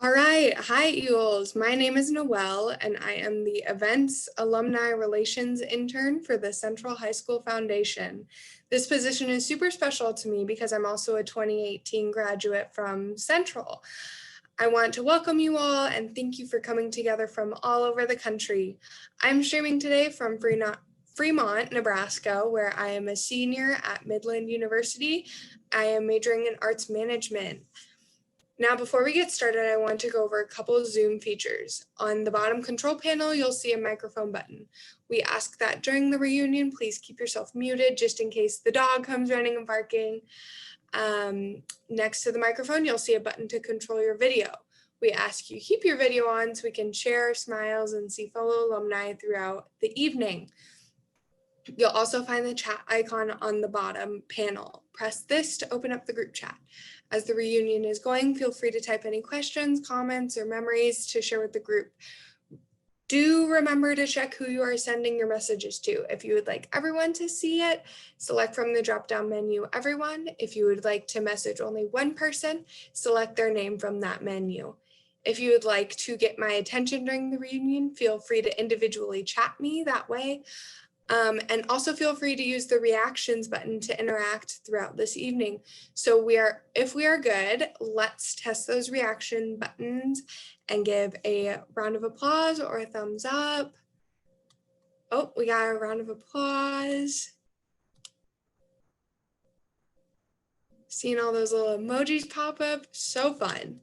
All right. Hi, Eagles. My name is Noelle, and I am the Events Alumni Relations Intern for the Central High School Foundation. This position is super special to me because I'm also a 2018 graduate from Central. I want to welcome you all and thank you for coming together from all over the country. I'm streaming today from Fremont, Nebraska, where I am a senior at Midland University. I am majoring in arts management. Now, before we get started, I want to go over a couple of Zoom features. On the bottom control panel, you'll see a microphone button. We ask that during the reunion, please keep yourself muted just in case the dog comes running and barking. Next to the microphone, you'll see a button to control your video. We ask you keep your video on so we can share our smiles and see fellow alumni throughout the evening. You'll also find the chat icon on the bottom panel. Press this to open up the group chat. As the reunion is going, feel free to type any questions, comments, or memories to share with the group. Do remember to check who you are sending your messages to. If you would like everyone to see it, select from the drop-down menu everyone. If you would like to message only one person, select their name from that menu. If you would like to get my attention during the reunion, feel free to individually chat me that way. And also feel free to use the reactions button to interact throughout this evening. So if we are good, let's test those reaction buttons and give a round of applause or a thumbs up. Oh, we got a round of applause. Seeing all those little emojis pop up, so fun.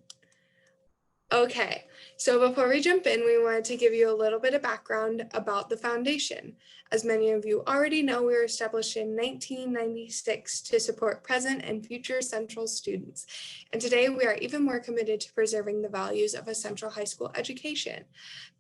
Okay, so before we jump in, we wanted to give you a little bit of background about the foundation. As many of you already know, we were established in 1996 to support present and future Central students. And today we are even more committed to preserving the values of a Central high school education.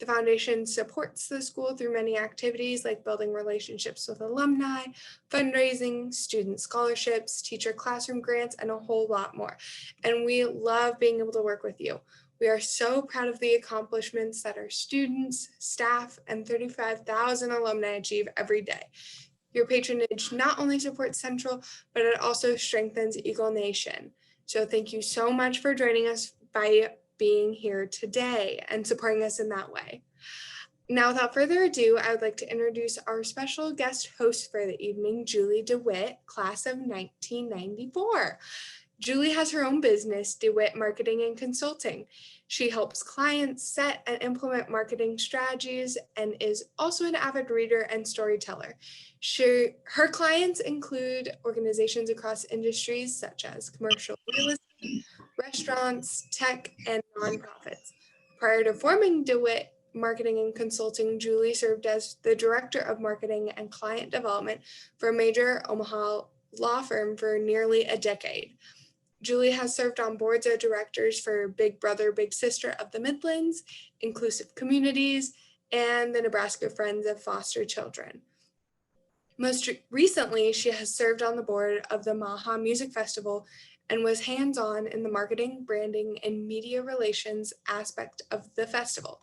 The foundation supports the school through many activities like building relationships with alumni, fundraising, student scholarships, teacher classroom grants, and a whole lot more. And we love being able to work with you. We are so proud of the accomplishments that our students, staff, and 35,000 alumni achieve every day. Your patronage not only supports Central, but it also strengthens Eagle Nation. So thank you so much for joining us by being here today and supporting us in that way. Now, without further ado, I would like to introduce our special guest host for the evening, Julie DeWitt, class of 1994. Julie has her own business, DeWitt Marketing and Consulting. She helps clients set and implement marketing strategies and is also an avid reader and storyteller. Her clients include organizations across industries such as commercial real estate, restaurants, tech, and nonprofits. Prior to forming DeWitt Marketing and Consulting, Julie served as the Director of Marketing and Client Development for a major Omaha law firm for nearly a decade. Julie has served on boards of directors for Big Brother, Big Sister of the Midlands, Inclusive Communities, and the Nebraska Friends of Foster Children. Most recently, she has served on the board of the Maha Music Festival and was hands-on in the marketing, branding, and media relations aspect of the festival.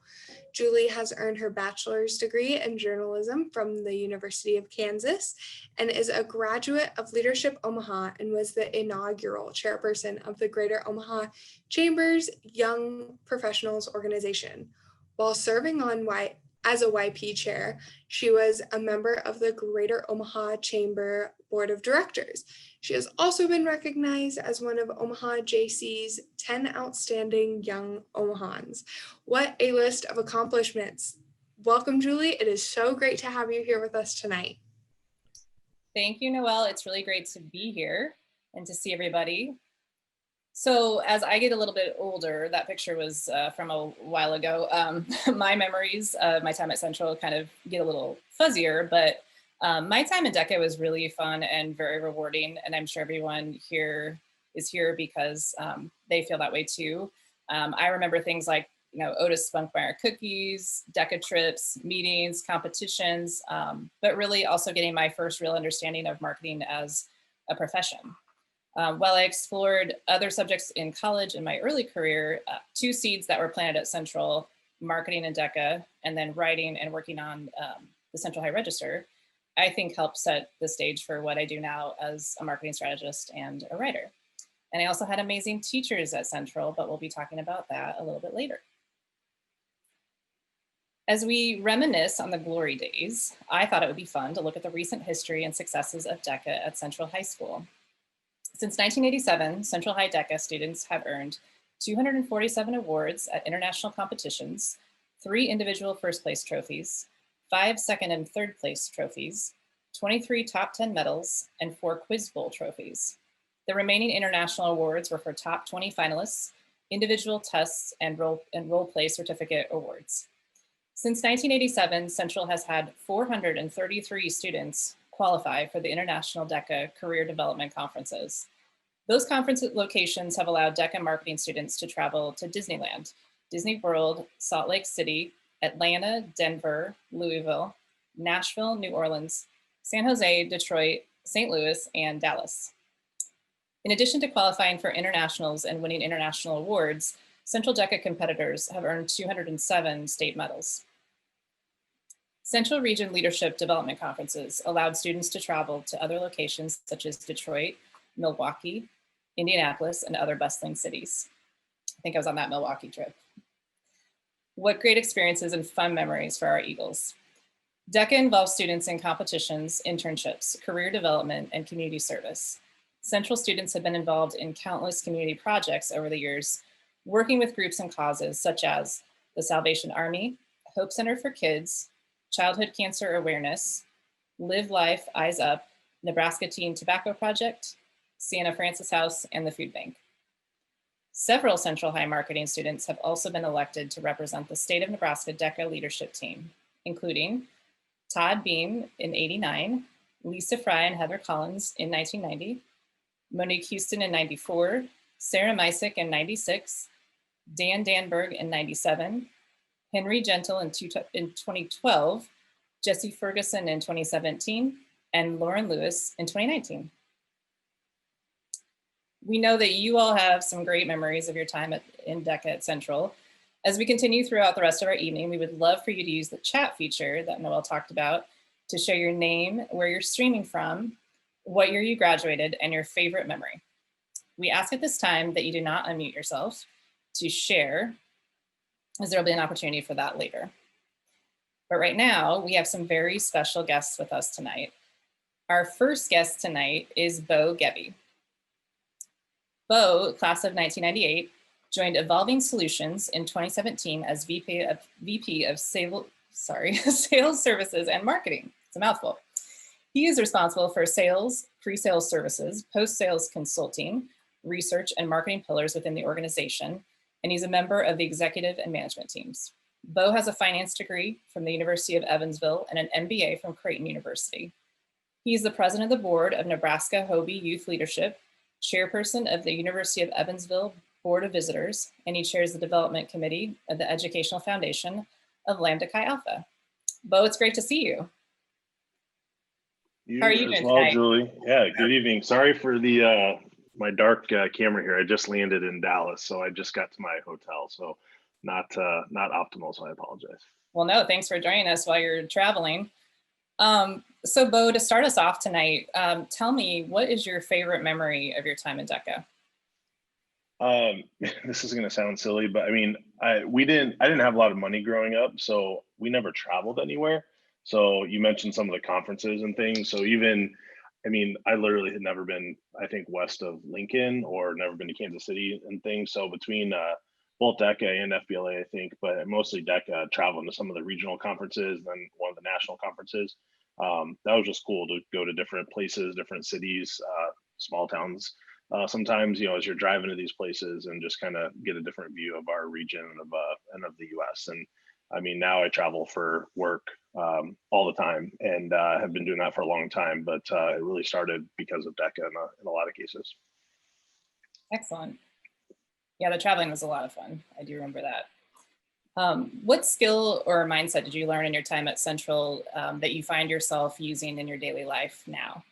Julie has earned her bachelor's degree in journalism from the University of Kansas and is a graduate of Leadership Omaha and was the inaugural chairperson of the Greater Omaha Chamber's Young Professionals Organization. While serving as a YP chair, she was a member of the Greater Omaha Chamber Board of Directors. She has also been recognized as one of Omaha JC's 10 Outstanding Young Omahans. What a list of accomplishments. Welcome, Julie. It is so great to have you here with us tonight. Thank you, Noelle. It's really great to be here and to see everybody. So as I get a little bit older, that picture was from a while ago, my memories of my time at Central kind of get a little fuzzier, but my time in DECA was really fun and very rewarding. And I'm sure everyone here is here because they feel that way too. I remember things like, Otis Spunkmeyer cookies, DECA trips, meetings, competitions, but really also getting my first real understanding of marketing as a profession. While I explored other subjects in college in my early career, two seeds that were planted at Central, marketing and DECA, and then writing and working on the Central High Register, I think helped set the stage for what I do now as a marketing strategist and a writer. And I also had amazing teachers at Central, but we'll be talking about that a little bit later. As we reminisce on the glory days, I thought it would be fun to look at the recent history and successes of DECA at Central High School. Since 1987, Central High DECA students have earned 247 awards at international competitions, 3 individual first place trophies, 5 second and third place trophies, 23 top 10 medals, and 4 Quiz Bowl trophies. The remaining international awards were for top 20 finalists, individual tests, and role play certificate awards. Since 1987, Central has had 433 students qualify for the International DECA Career Development Conferences. Those conference locations have allowed DECA marketing students to travel to Disneyland, Disney World, Salt Lake City, Atlanta, Denver, Louisville, Nashville, New Orleans, San Jose, Detroit, St. Louis, and Dallas. In addition to qualifying for internationals and winning international awards, Central DECA competitors have earned 207 state medals. Central Region Leadership Development Conferences allowed students to travel to other locations such as Detroit, Milwaukee, Indianapolis, and other bustling cities. I think I was on that Milwaukee trip. What great experiences and fun memories for our Eagles. DECA involves students in competitions, internships, career development, and community service. Central students have been involved in countless community projects over the years, working with groups and causes such as the Salvation Army, Hope Center for Kids, Childhood Cancer Awareness, Live Life, Eyes Up, Nebraska Teen Tobacco Project, Sienna Francis House, and the Food Bank. Several Central High marketing students have also been elected to represent the state of Nebraska DECA leadership team, including Todd Beam in '89, Lisa Fry and Heather Collins in 1990, Monique Houston in '94, Sarah Mysick in '96, Dan Danberg in '97, Henry Gentle in 2012, Jesse Ferguson in 2017, and Lauren Lewis in 2019. We know that you all have some great memories of your time in DECA at Central. As we continue throughout the rest of our evening, we would love for you to use the chat feature that Noelle talked about to share your name, where you're streaming from, what year you graduated, and your favorite memory. We ask at this time that you do not unmute yourself to share, as there will be an opportunity for that later. But right now, we have some very special guests with us tonight. Our first guest tonight is Bo Gebbe. Bo, class of 1998, joined Evolving Solutions in 2017 as VP of Sales Services and Marketing. It's a mouthful. He is responsible for sales, pre-sales services, post-sales consulting, research, and marketing pillars within the organization, and he's a member of the executive and management teams. Bo has a finance degree from the University of Evansville and an MBA from Creighton University. He is the president of the board of Nebraska Hobie Youth Leadership, chairperson of the University of Evansville Board of Visitors, and he chairs the development committee of the Educational Foundation of Lambda Chi Alpha. Bo, it's great to see you. How are you doing well, tonight? Julie? Yeah, good evening. Sorry for the my dark camera here. I just landed in Dallas, so I just got to my hotel, so not optimal. So I apologize. Well, no, thanks for joining us while you're traveling. So Bo, to start us off tonight, tell me, what is your favorite memory of your time in DECA? This is going to sound silly, but I mean, I didn't have a lot of money growing up, so we never traveled anywhere. So you mentioned some of the conferences and things. So even, I mean, I literally had never been, I think, west of Lincoln or never been to Kansas City and things. So between both DECA and FBLA, I think, but mostly DECA, traveling to some of the regional conferences, then one of the national conferences. That was just cool to go to different places, different cities, small towns. Sometimes, you know, as you're driving to these places and just kind of get a different view of our region and of the U.S. And I mean, now I travel for work all the time and have been doing that for a long time, but it really started because of DECA in a lot of cases. Excellent. Yeah, the traveling was a lot of fun. I do remember that. What skill or mindset did you learn in your time at Central that you find yourself using in your daily life now?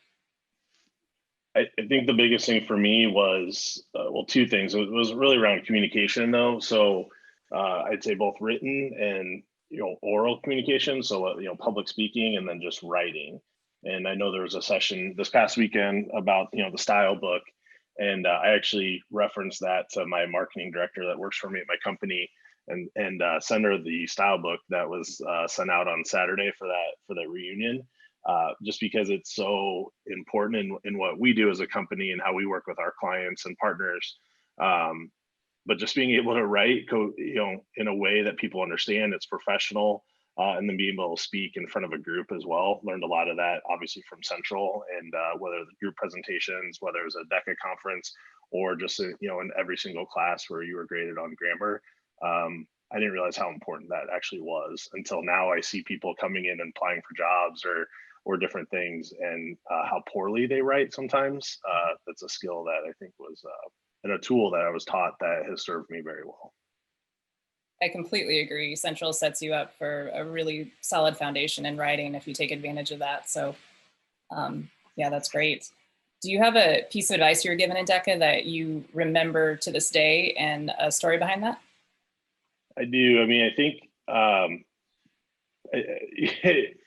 I think the biggest thing for me was, well, two things. It was really around communication though. So I'd say both written and, you know, oral communication. So, you know, public speaking and then just writing. And I know there was a session this past weekend about, you know, the style book. And I actually referenced that to my marketing director that works for me at my company, and send her the style book that was sent out on Saturday for that reunion. Just because it's so important in what we do as a company and how we work with our clients and partners. But just being able to write, in a way that people understand, it's professional, and then being able to speak in front of a group as well. Learned a lot of that, obviously, from Central, and whether the group presentations, whether it was a DECA conference, or just in every single class where you were graded on grammar. I didn't realize how important that actually was until now. I see people coming in and applying for jobs or different things, and how poorly they write sometimes. That's a skill that I think was and a tool that I was taught that has served me very well. I completely agree. Central sets you up for a really solid foundation in writing if you take advantage of that. So yeah, that's great. Do you have a piece of advice you were given in DECA that you remember to this day and a story behind that? I do. I mean, I think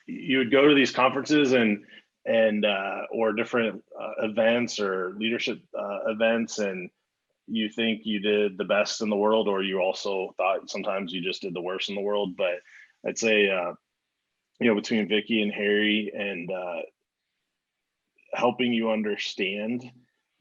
you would go to these conferences and or different events or leadership events, and you think you did the best in the world, or you also thought sometimes you just did the worst in the world. But I'd say, between Vicky and Harry, and helping you understand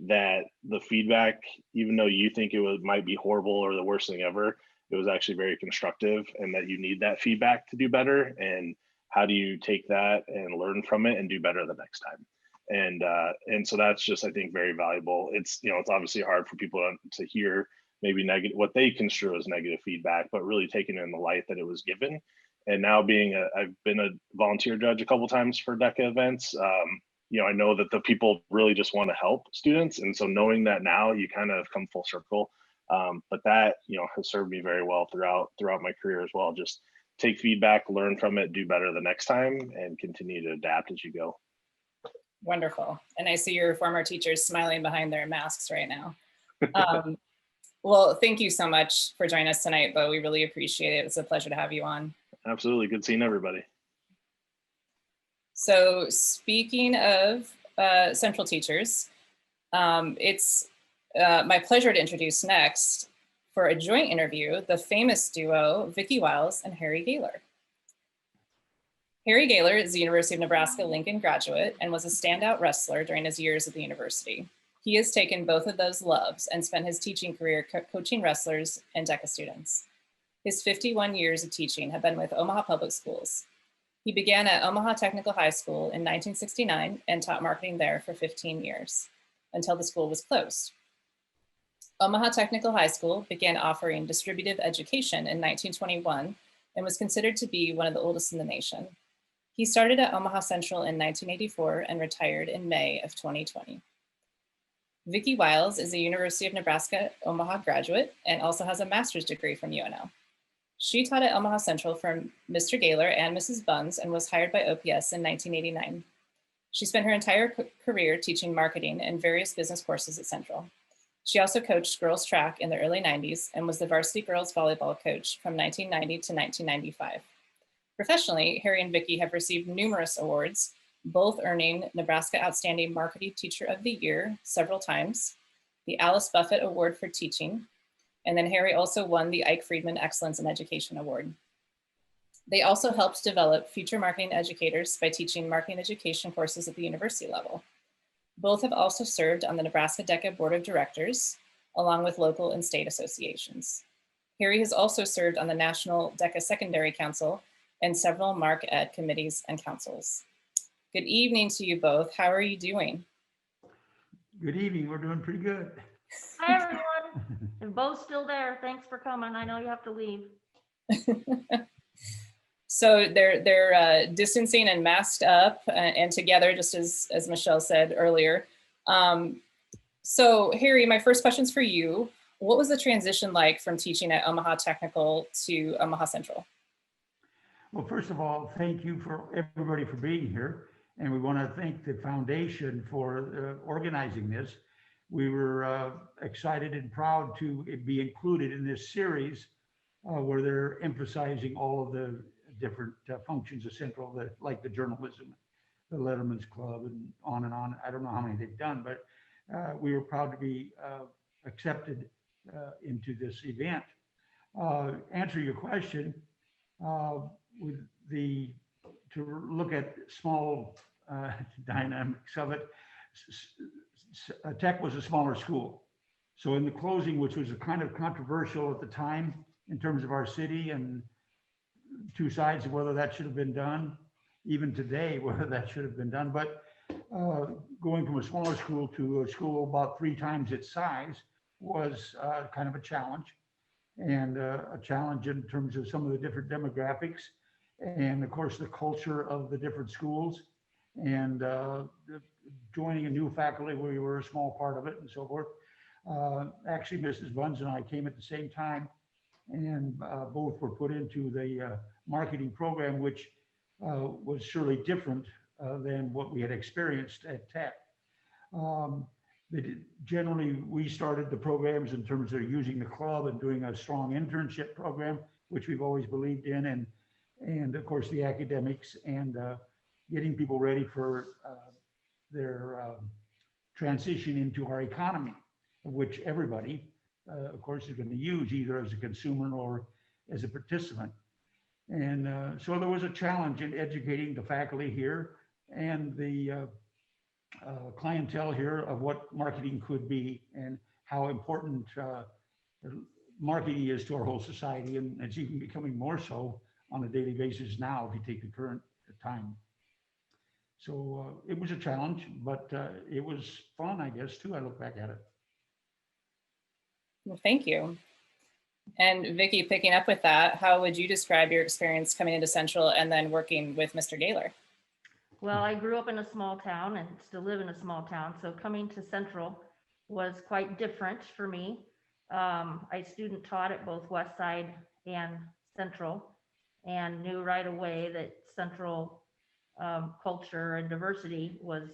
that the feedback, even though you think might be horrible or the worst thing ever, it was actually very constructive, and that you need that feedback to do better. And how do you take that and learn from it and do better the next time? And so that's just, I think, very valuable. It's obviously hard for people to hear maybe negative, what they construe as negative feedback, but really taking it in the light that it was given. And now I've been a volunteer judge a couple times for DECA events. I know that the people really just want to help students, and so knowing that now, you kind of come full circle. But that has served me very well throughout my career as well. Just take feedback, learn from it, do better the next time, and continue to adapt as you go. Wonderful. And I see your former teachers smiling behind their masks right now. Well, thank you so much for joining us tonight, Bo. We really appreciate it. It's a pleasure to have you on. Absolutely. Good seeing everybody. So speaking of Central teachers, it's my pleasure to introduce next, for a joint interview, the famous duo, Vicky Wiles and Harry Gaylor. Harry Gaylor is a University of Nebraska-Lincoln graduate and was a standout wrestler during his years at the university. He has taken both of those loves and spent his teaching career coaching wrestlers and DECA students. His 51 years of teaching have been with Omaha Public Schools. He began at Omaha Technical High School in 1969 and taught marketing there for 15 years, until the school was closed. Omaha Technical High School began offering distributive education in 1921 and was considered to be one of the oldest in the nation. He started at Omaha Central in 1984 and retired in May of 2020. Vicky Wiles is a University of Nebraska Omaha graduate and also has a master's degree from UNO. She taught at Omaha Central for Mr. Gaylor and Mrs. Buns and was hired by OPS in 1989. She spent her entire career teaching marketing and various business courses at Central. She also coached girls track in the early 90s and was the varsity girls volleyball coach from 1990 to 1995. Professionally, Harry and Vicky have received numerous awards, both earning Nebraska Outstanding Marketing Teacher of the Year several times, the Alice Buffett Award for Teaching, and then Harry also won the Ike Friedman Excellence in Education Award. They also helped develop future marketing educators by teaching marketing education courses at the university level. Both have also served on the Nebraska DECA Board of Directors, along with local and state associations. Harry has also served on the National DECA Secondary Council and several Mark Ed committees and councils. Good evening to you both. How are you doing? Good evening. We're doing pretty good. Hi, everyone. And Bo's still there. Thanks for coming. I know you have to leave. So they're distancing and masked up and together, just as Michelle said earlier. So Harry, my first question's for you. What was the transition like from teaching at Omaha Technical to Omaha Central? Well, first of all, thank you for everybody for being here. And we want to thank the foundation for organizing this. We were excited and proud to be included in this series where they're emphasizing all of the different functions of Central, like the journalism, the Letterman's Club, and on and on. I don't know how many they've done, but we were proud to be accepted into this event. Answer your question, with to look at small dynamics of it, Tech was a smaller school. So in the closing, which was a kind of controversial at the time in terms of our city and two sides of whether that should have been done, even today, whether that should have been done. But going from a smaller school to a school about 3 times its size was kind of a challenge, and a challenge in terms of some of the different demographics, and of course the culture of the different schools, and joining a new faculty where we were a small part of it and so forth. Actually, Mrs. Buns and I came at the same time, and both were put into the marketing program, which was surely different than what we had experienced at Tech. Generally, we started the programs in terms of using the club and doing a strong internship program, which we've always believed in, and of course the academics, and getting people ready for their transition into our economy, which everybody, of course, is going to use either as a consumer or as a participant. And so there was a challenge in educating the faculty here and the clientele here of what marketing could be and how important marketing is to our whole society. And it's even becoming more so on a daily basis now if you take the current time. So it was a challenge, but it was fun, I guess, too. I look back at it. Well, thank you. And Vicki, picking up with that, how would you describe your experience coming into Central and then working with Mr. Gaylor? Well, I grew up in a small town and still live in a small town, so coming to Central was quite different for me. I student taught at both West Side and Central, and knew right away that Central culture and diversity was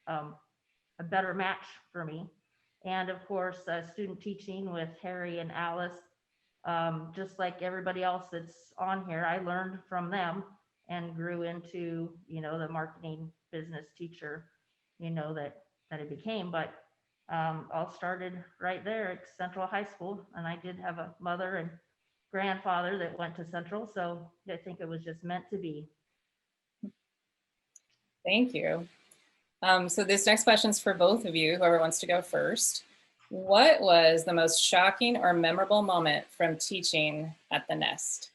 a better match for me. And of course, student teaching with Harry and Alice, just like everybody else that's on here, I learned from them and grew into, the marketing business teacher, that I became. But all started right there at Central High School. And I did have a mother and grandfather that went to Central. So I think it was just meant to be. Thank you. So this next question is for both of you, whoever wants to go first. What was the most shocking or memorable moment from teaching at the Nest?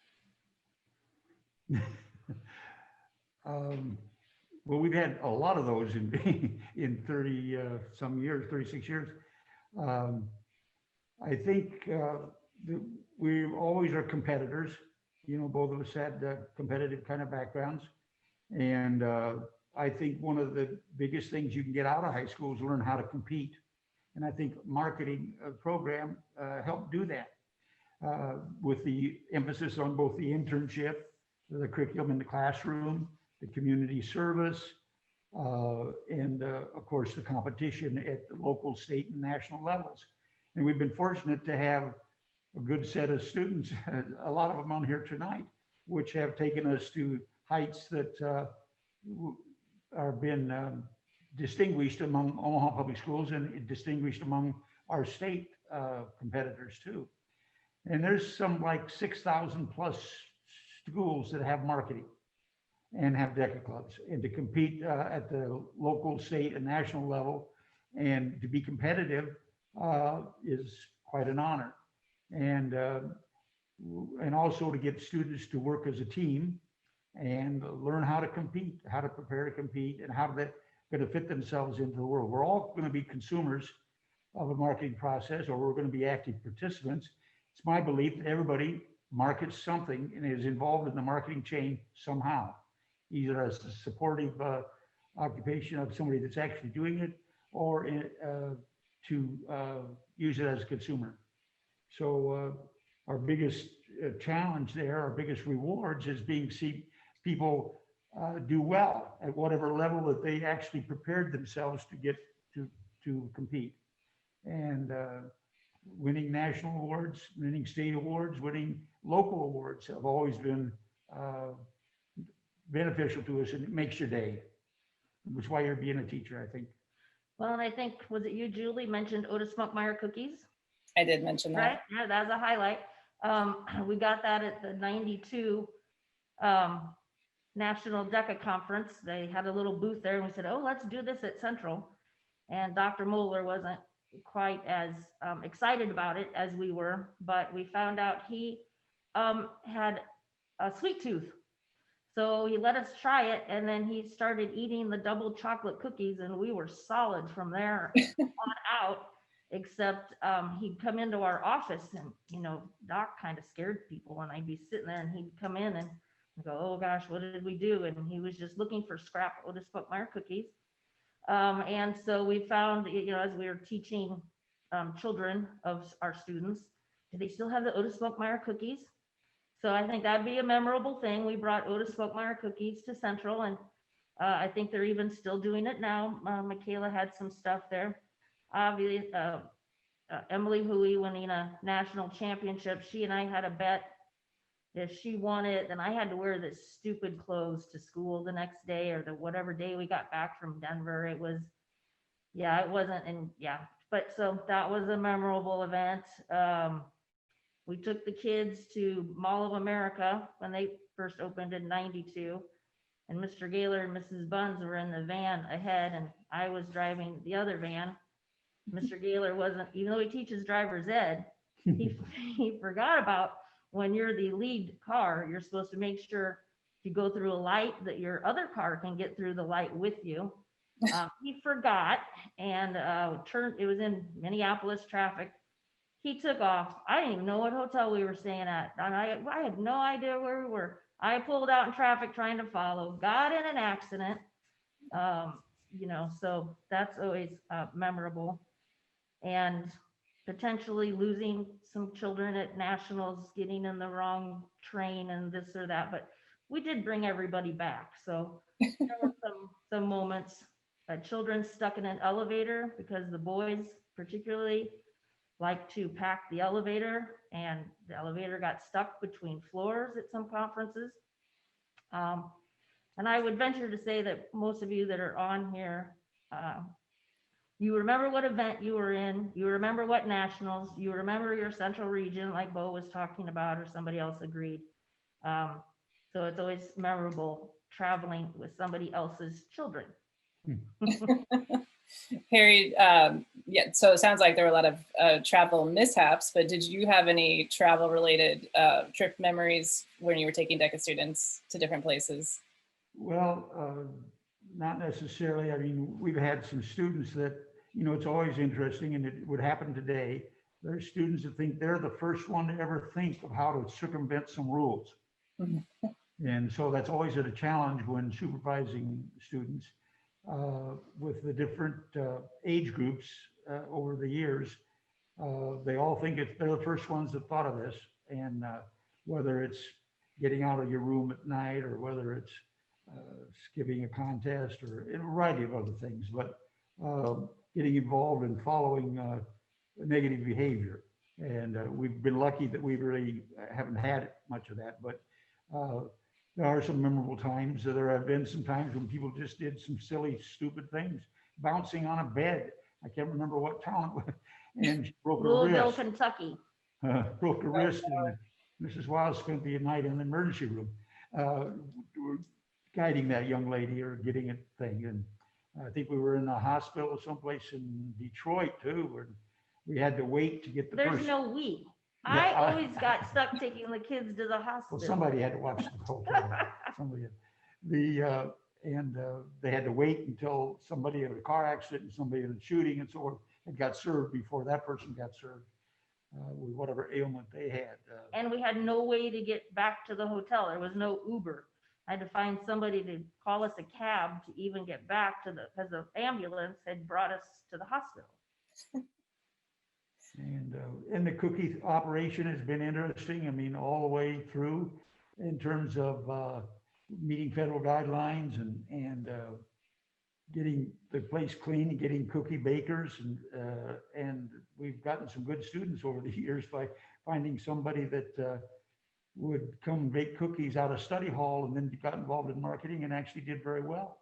Well, we've had a lot of those in 30 some years, 36 years. I think we always are competitors. Both of us had competitive kind of backgrounds. And I think one of the biggest things you can get out of high school is learn how to compete. And I think marketing program helped do that with the emphasis on both the internship, the curriculum in the classroom, the community service, and of course the competition at the local, state, and national levels. And we've been fortunate to have a good set of students, a lot of them on here tonight, which have taken us to heights that are been distinguished among Omaha Public Schools and distinguished among our state competitors too. And there's some like 6,000 plus schools that have marketing and have DECA clubs, and to compete at the local, state, and national level and to be competitive is quite an honor. And also to get students to work as a team and learn how to compete, how to prepare to compete, and how they're going to fit themselves into the world. We're all going to be consumers of a marketing process, or we're going to be active participants. It's my belief that everybody markets something and is involved in the marketing chain somehow, either as a supportive occupation of somebody that's actually doing it, or to use it as a consumer. So our biggest challenge there, our biggest rewards is see people do well at whatever level that they actually prepared themselves to get to compete. And winning national awards, winning state awards, winning local awards have always been beneficial to us, and it makes your day, which is why you're being a teacher, I think. Well, and I think, was it you, Julie, mentioned Otis Smuckmeyer cookies, I did mention that. right? Yeah, that's a highlight. We got that at the 92 National DECA Conference. They had a little booth there and we said, oh, let's do this at Central. And Dr. Moeller wasn't quite as excited about it as we were, but we found out he had a sweet tooth. So he let us try it, and then he started eating the double chocolate cookies, and we were solid from there on out, except he'd come into our office, and, you know, Doc kind of scared people, and I'd be sitting there, and he'd come in and go, oh gosh, what did we do? And he was just looking for scrap Otis Smuckmeyer cookies. And so we found, you know, as we were teaching children of our students, do they still have the Otis Smuckmeyer cookies? So I think that'd be a memorable thing. We brought Otis Smuckmeyer cookies to Central, and I think they're even still doing it now. Michaela had some stuff there. Obviously, Emily Hui winning a national championship. She and I had a bet. If she won it, then I had to wear this stupid clothes to school the next day, or the whatever day we got back from Denver. It was, yeah, it wasn't, and yeah. But so that was a memorable event. We took the kids to Mall of America when they first opened in 92. And Mr. Gaylor and Mrs. Buns were in the van ahead, and I was driving the other van. Mr. Gaylor wasn't, even though he teaches driver's ed, he forgot about when you're the lead car, you're supposed to make sure if you go through a light that your other car can get through the light with you. He forgot and it was in Minneapolis traffic. He took off. I didn't even know what hotel we were staying at. And I had no idea where we were. I pulled out in traffic trying to follow, got in an accident. You know, so that's always memorable. And potentially losing some children at nationals, getting in the wrong train and this or that. But we did bring everybody back. So there were some moments. Children stuck in an elevator because the boys particularly like to pack the elevator, and the elevator got stuck between floors at some conferences. And I would venture to say that most of you that are on here, you remember what event you were in, you remember what nationals, you remember your central region like Bo was talking about, or somebody else agreed. So it's always memorable traveling with somebody else's children. Harry, yeah, so it sounds like there were a lot of travel mishaps, but did you have any travel related trip memories when you were taking DECA students to different places? Well, not necessarily. I mean, we've had some students that, you know, it's always interesting, and it would happen today. There's students that think they're the first one to ever think of how to circumvent some rules. And so that's always a challenge when supervising students. With the different age groups over the years, they all think they're the first ones that thought of this. And whether it's getting out of your room at night, or whether it's skipping a contest, or a variety of other things, but getting involved in following negative behavior. And we've been lucky that we really haven't had much of that, but there are some memorable times. There have been some times when people just did some silly, stupid things, bouncing on a bed. I can't remember what town it was, and she broke her Louisville, wrist. Kentucky. Broke her wrist, and Mrs. Wiles spent the night in the emergency room, guiding that young lady or getting a thing. And I think we were in a hospital someplace in Detroit too, where we had to wait to get the There's person. no we. Yeah, I always got stuck taking the kids to the hospital. Well, somebody had to watch the hotel. Somebody had. They had to wait until somebody had a car accident and somebody had a shooting and so forth had got served before that person got served with whatever ailment they had. And we had no way to get back to the hotel. There was no Uber. I had to find somebody to call us a cab to even get back to because the ambulance had brought us to the hospital. And the cookie operation has been interesting. I mean, all the way through in terms of meeting federal guidelines and getting the place clean and getting cookie bakers. And we've gotten some good students over the years by finding somebody that would come bake cookies out of study hall and then got involved in marketing and actually did very well.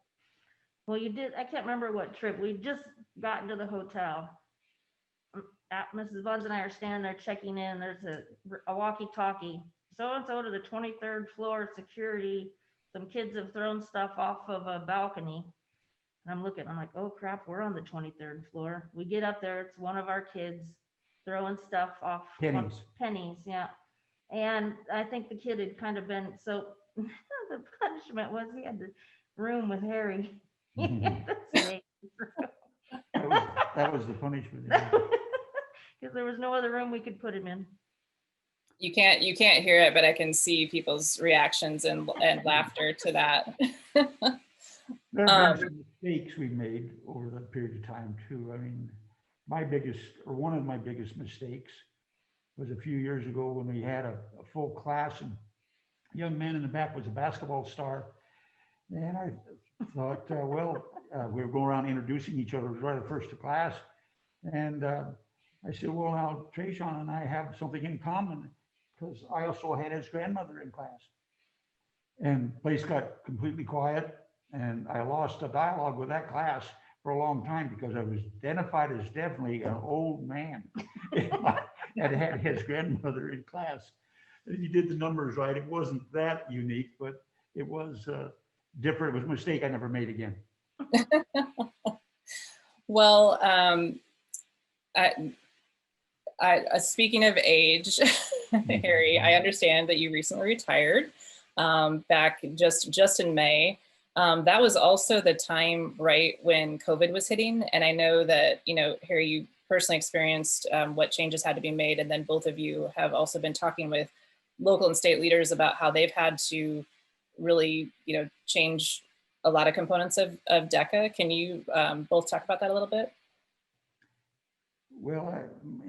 Well, you did, I can't remember what trip. We just got into the hotel. Mrs. Buns and I are standing there checking in. There's a walkie-talkie. So-and-so to the 23rd floor security. Some kids have thrown stuff off of a balcony. And I'm looking, I'm like, oh crap, we're on the 23rd floor. We get up there, it's one of our kids throwing stuff off. Pennies. Pennies, yeah. And I think the kid had kind of been, so the punishment was he had the room with Harry. He had to stay. That was the punishment. Because there was no other room we could put him in. You can't hear it, but I can see people's reactions and laughter to that. There have been some mistakes we made over the period of time too. I mean, one of my biggest mistakes was a few years ago when we had a full class and young man in the back was a basketball star. And I thought, we were going around introducing each other. It was right at first to class. And I said, well, now Trayshawn and I have something in common because I also had his grandmother in class. And the place got completely quiet. And I lost a dialogue with that class for a long time because I was identified as definitely an old man that had his grandmother in class. And you did the numbers right. It wasn't that unique, but it was different. It was a mistake I never made again. Well, speaking of age, Harry, I understand that you recently retired back just in May. That was also the time right when COVID was hitting. And I know that, Harry, you personally experienced what changes had to be made. And then both of you have also been talking with local and state leaders about how they've had to really, change a lot of components of DECA. Can you both talk about that a little bit? Well,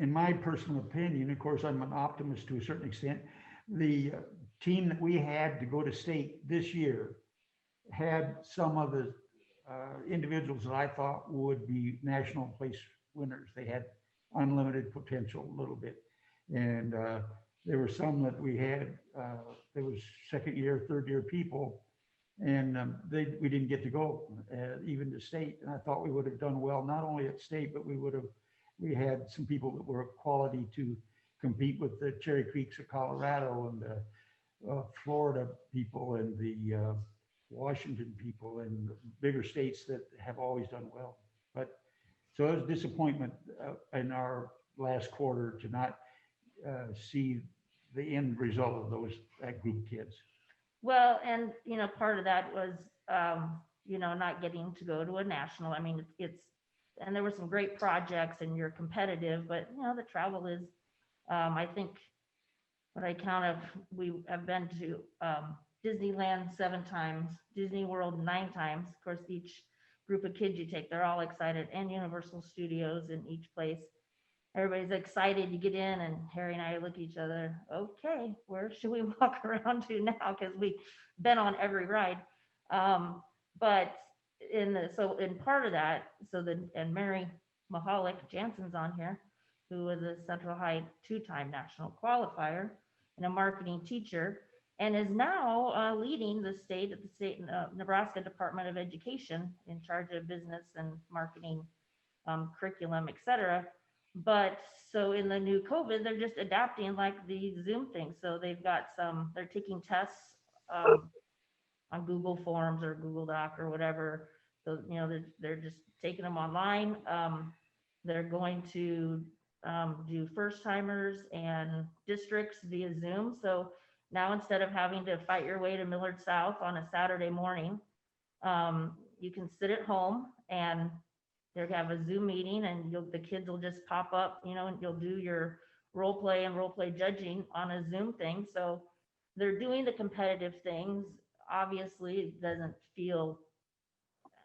in my personal opinion, of course, I'm an optimist to a certain extent. The team that we had to go to state this year had some of the individuals that I thought would be national place winners. They had unlimited potential a little bit. And there were some that we had, there was second year, third year people, and we didn't get to go even to state. And I thought we would have done well, not only at state, but we had some people that were quality to compete with the Cherry Creeks of Colorado and the Florida people and the Washington people and bigger states that have always done well. But so it was disappointment in our last quarter to not see the end result of that group of kids. Well, and part of that was not getting to go to a national. I mean, and there were some great projects and you're competitive, but the travel is I think what I count of, we have been to Disneyland 7 times, Disney World 9 times. Of course, each group of kids you take, they're all excited, and Universal Studios in each place. Everybody's excited. You get in, and Harry and I look at each other. Okay, where should we walk around to now? Because we've been on every ride. But in part of that, and Mary Mahalik Jansen's on here, who was a Central High 2-time national qualifier and a marketing teacher, and is now leading the state at the state Nebraska Department of Education in charge of business and marketing, curriculum, etc. But so in the new COVID, they're just adapting like the Zoom thing. So they've got they're taking tests on Google Forms or Google Doc or whatever. So, they're just taking them online. They're going to do first timers and districts via Zoom. So now instead of having to fight your way to Millard South on a Saturday morning, you can sit at home and they'll have a Zoom meeting and the kids will just pop up, and you'll do your role play and role play judging on a Zoom thing. So they're doing the competitive things. Obviously, it doesn't feel,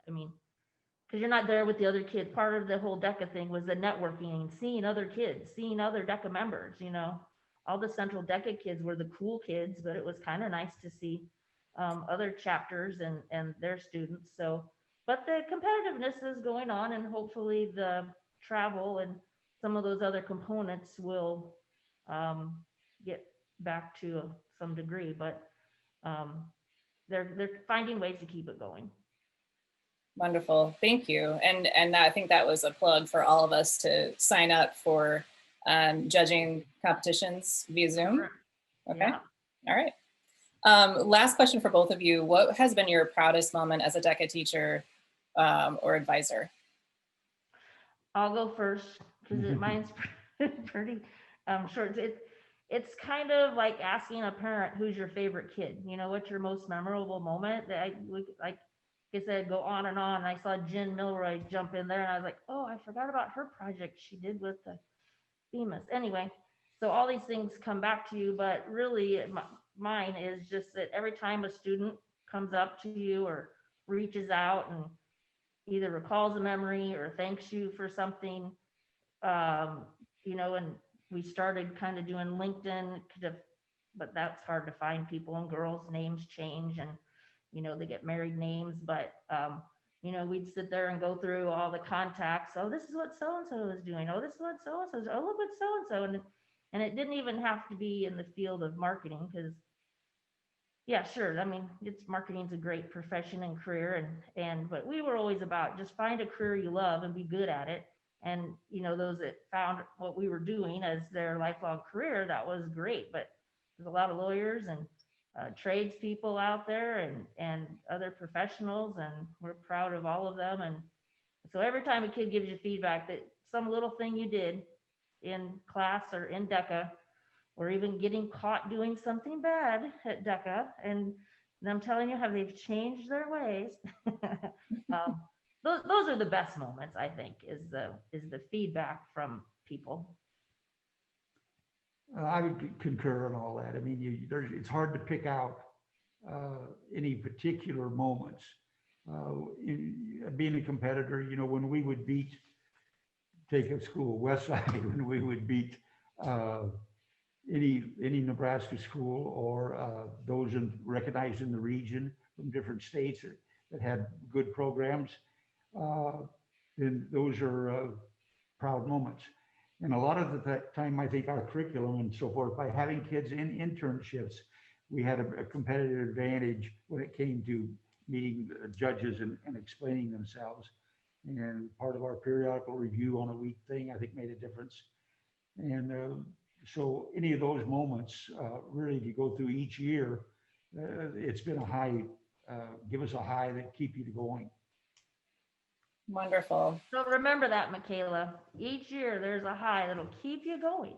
because you're not there with the other kids. Part of the whole DECA thing was the networking, seeing other kids, seeing other DECA members, all the Central DECA kids were the cool kids, but it was kind of nice to see other chapters and their students. So, but the competitiveness is going on, and hopefully the travel and some of those other components will get back to some degree, but they're finding ways to keep it going. Wonderful, thank you. And I think that was a plug for all of us to sign up for judging competitions via Zoom. Okay, Yeah. all right. Last question for both of you. What has been your proudest moment as a DECA teacher or advisor? I'll go first because mine's pretty short. It's kind of like asking a parent who's your favorite kid. You know, what's your most memorable moment? That like I said, go on and on. I saw Jen Milroy jump in there, and I was like, oh, I forgot about her project she did with the FEMA's. Anyway, so all these things come back to you, but really, mine is just that every time a student comes up to you or reaches out and either recalls a memory or thanks you for something, you know, and we started kind of doing LinkedIn, but that's hard to find people, and girls' names change and, you know, they get married names, but, you know, we'd sit there and go through all the contacts. Oh, this is what so-and-so is doing. Oh, this is what so-and-so is. Oh, look what so-and-so. And it didn't even have to be in the field of marketing because, yeah, sure. I mean, it's marketing's a great profession and career, but we were always about just find a career you love and be good at it. And, you know, those that found what we were doing as their lifelong career, that was great. But there's a lot of lawyers and tradespeople out there and other professionals, and we're proud of all of them. And so every time a kid gives you feedback that some little thing you did in class or in DECA, or even getting caught doing something bad at DECA, and I'm telling you how they've changed their ways. Those are the best moments, I think, is the feedback from people. I would concur on all that. I mean, it's hard to pick out any particular moments. Being a competitor, you know, when we would beat, take a school, West Side, when we would beat any Nebraska school or those recognized in the region from different states that had good programs, then those are proud moments. And a lot of the time, I think our curriculum and so forth, by having kids in internships, we had a competitive advantage when it came to meeting judges and explaining themselves. And part of our periodical review on a week thing, I think, made a difference. And so any of those moments, really, if you go through each year, it's been a high, give us a high that keep you going. Wonderful. So remember that, Michaela. Each year there's a high that'll keep you going.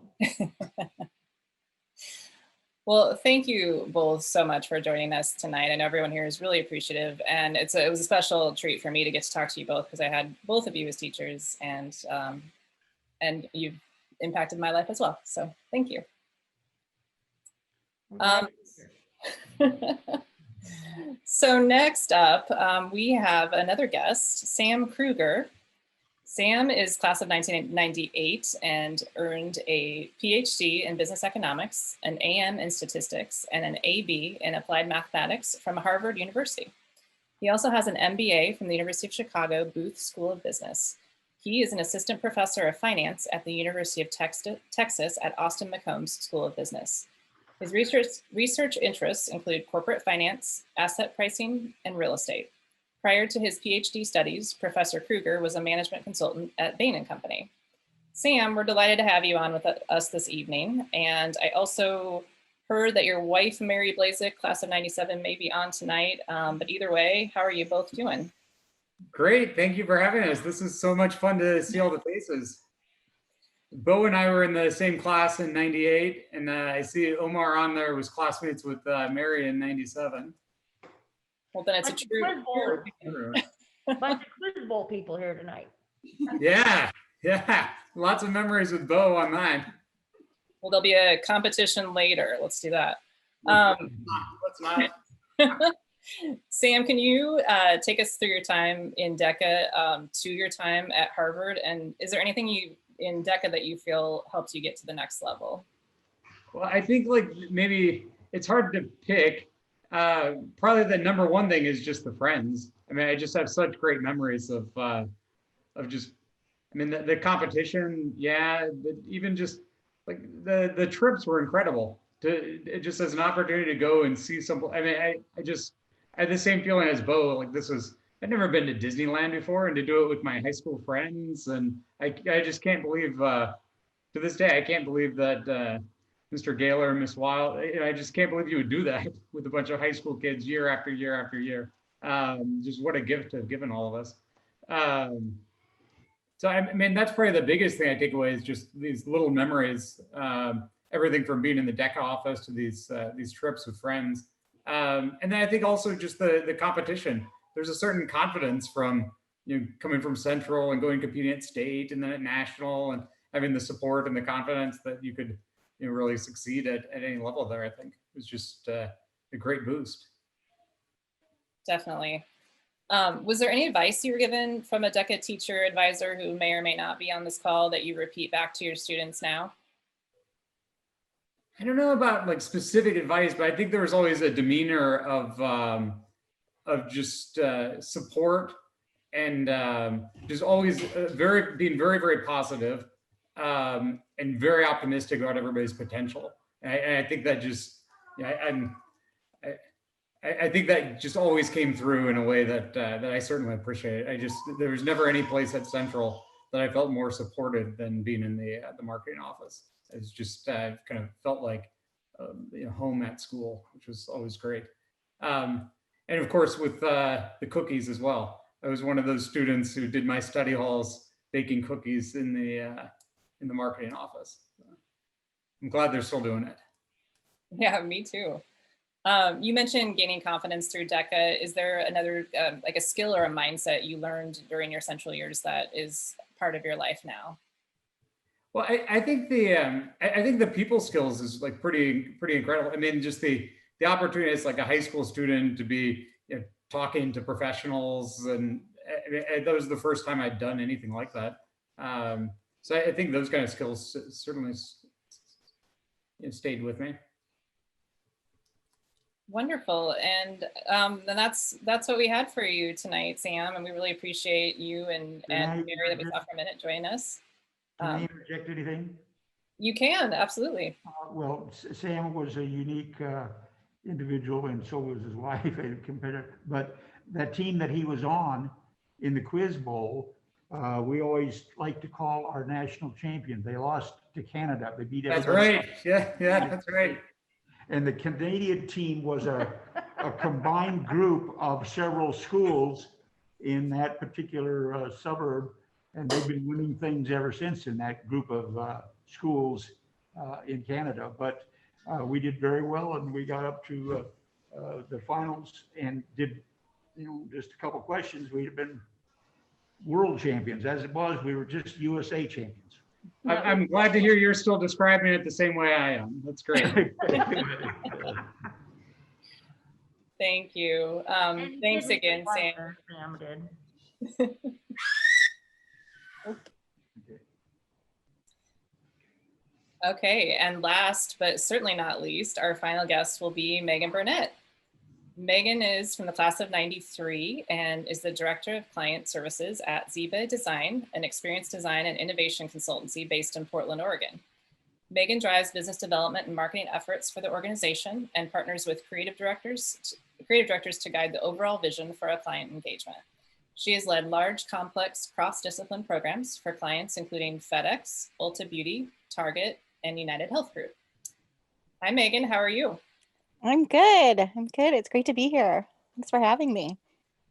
Well, thank you both so much for joining us tonight. I know everyone here is really appreciative, and it was a special treat for me to get to talk to you both because I had both of you as teachers, and you've impacted my life as well. So thank you. So next up, we have another guest, Sam Kruger. Sam is class of 1998 and earned a PhD in business economics, an AM in statistics, and an AB in applied mathematics from Harvard University. He also has an MBA from the University of Chicago Booth School of Business. He is an assistant professor of finance at the University of Texas at Austin McCombs School of Business. His research interests include corporate finance, asset pricing, and real estate. Prior to his PhD studies, Professor Kruger was a management consultant at Bain & Company. Sam, we're delighted to have you on with us this evening. And I also heard that your wife, Mary Blazek, class of 97, may be on tonight. But either way, how are you both doing? Great, thank you for having us. This is so much fun to see all the faces. Bo and I were in the same class in 98, and I see Omar on there was classmates with Mary in 97. Well, then it's a true. Bunch of Quiz Bowl people here tonight. Yeah, lots of memories with Bo on mine. Well, there'll be a competition later. Let's do that. Let's not. Sam, can you take us through your time in DECA to your time at Harvard? And is there anything in DECA that you feel helps you get to the next level? Well, I think like maybe it's hard to pick. Probably the number one thing is just the friends. I mean, I just have such great memories of just, I mean, the competition, yeah, but even just like the trips were incredible. Just as an opportunity to go and see some, I mean, I had the same feeling as Bo, like this was I'd never been to Disneyland before, and to do it with my high school friends. And I just can't believe, to this day, I can't believe that Mr. Gaylor and Miss Wild, I just can't believe you would do that with a bunch of high school kids year after year after year. Just what a gift to have given all of us. So I mean, that's probably the biggest thing I take away is just these little memories. Everything from being in the DECA office to these trips with friends. And then I think also just the competition. There's a certain confidence from coming from Central and going competing at state and then at national and having the support and the confidence that you could really succeed at any level there. I think it was just a great boost. Definitely. Was there any advice you were given from a DECA teacher advisor who may or may not be on this call that you repeat back to your students now? I don't know about like specific advice, but I think there was always a demeanor of just support and just always being very, very positive, and very optimistic about everybody's potential. And I think that just, I think that just always came through in a way that I certainly appreciate. There was never any place at Central that I felt more supported than being in the marketing office. It's just kind of felt like home at school, which was always great. And of course, with the cookies as well. I was one of those students who did my study halls baking cookies in the marketing office. I'm glad they're still doing it. Yeah, me too. You mentioned gaining confidence through DECA. Is there another like a skill or a mindset you learned during your Central years that is part of your life now? Well, I think the people skills is like pretty incredible. I mean, just the opportunity as like a high school student to be talking to professionals, and that was the first time I'd done anything like that. So I think those kind of skills certainly stayed with me. Wonderful. And then that's what we had for you tonight, Sam. And we really appreciate you and Mary that we saw for a minute join us. Can I interject anything? You can, absolutely. Well, Sam was a unique individual, and so was his wife and competitor. But that team that he was on in the Quiz Bowl, we always like to call our national champion. They lost to Canada. They beat everybody. That's right. Yeah, that's right. And the Canadian team was a combined group of several schools in that particular suburb. And they've been winning things ever since in that group of schools in Canada. But we did very well, and we got up to the finals and did, just a couple questions. We'd have been world champions. As it was, we were just USA champions. I'm glad to hear you're still describing it the same way I am. That's great. Thank you. Thanks again, Sam. Sam did. Okay, and last but certainly not least, our final guest will be Megan Burnett. Megan is from the class of '93 and is the Director of Client Services at Ziba Design, an experience design and innovation consultancy based in Portland, Oregon. Megan drives business development and marketing efforts for the organization and partners with creative directors to guide the overall vision for a client engagement. She has led large, complex, cross-discipline programs for clients including FedEx, Ulta Beauty, Target, and United Health Group. Hi, Megan, how are you? I'm good. I'm good. It's great to be here. Thanks for having me.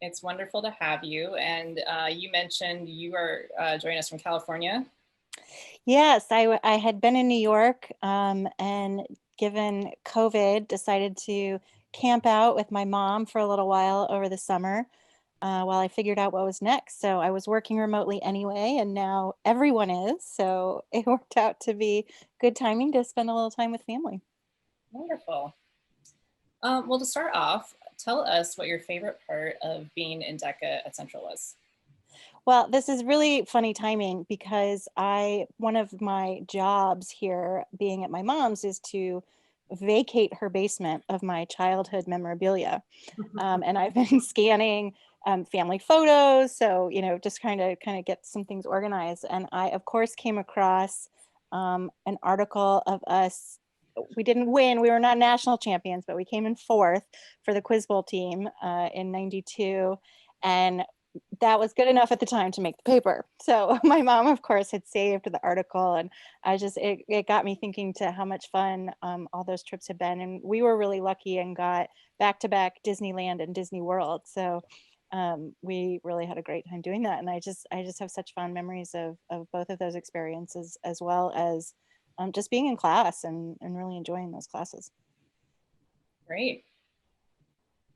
It's wonderful to have you. And you mentioned you are joining us from California. Yes, I had been in New York and given COVID, decided to camp out with my mom for a little while over the summer while I figured out what was next. So I was working remotely anyway, and now everyone is. So it worked out to be good timing to spend a little time with family. Wonderful. Well, to start off, tell us what your favorite part of being in DECA at Central was. Well, this is really funny timing because one of my jobs here being at my mom's is to vacate her basement of my childhood memorabilia. And I've been scanning family photos. So, just kind of get some things organized. And I, of course, came across an article of us. We didn't win. We were not national champions, but we came in fourth for the Quiz Bowl team in '92. And that was good enough at the time to make the paper. So my mom, of course, had saved the article, and it got me thinking to how much fun all those trips have been. And we were really lucky and got back-to-back Disneyland and Disney World. So we really had a great time doing that. And I just have such fond memories of both of those experiences, as well as just being in class and really enjoying those classes. Great.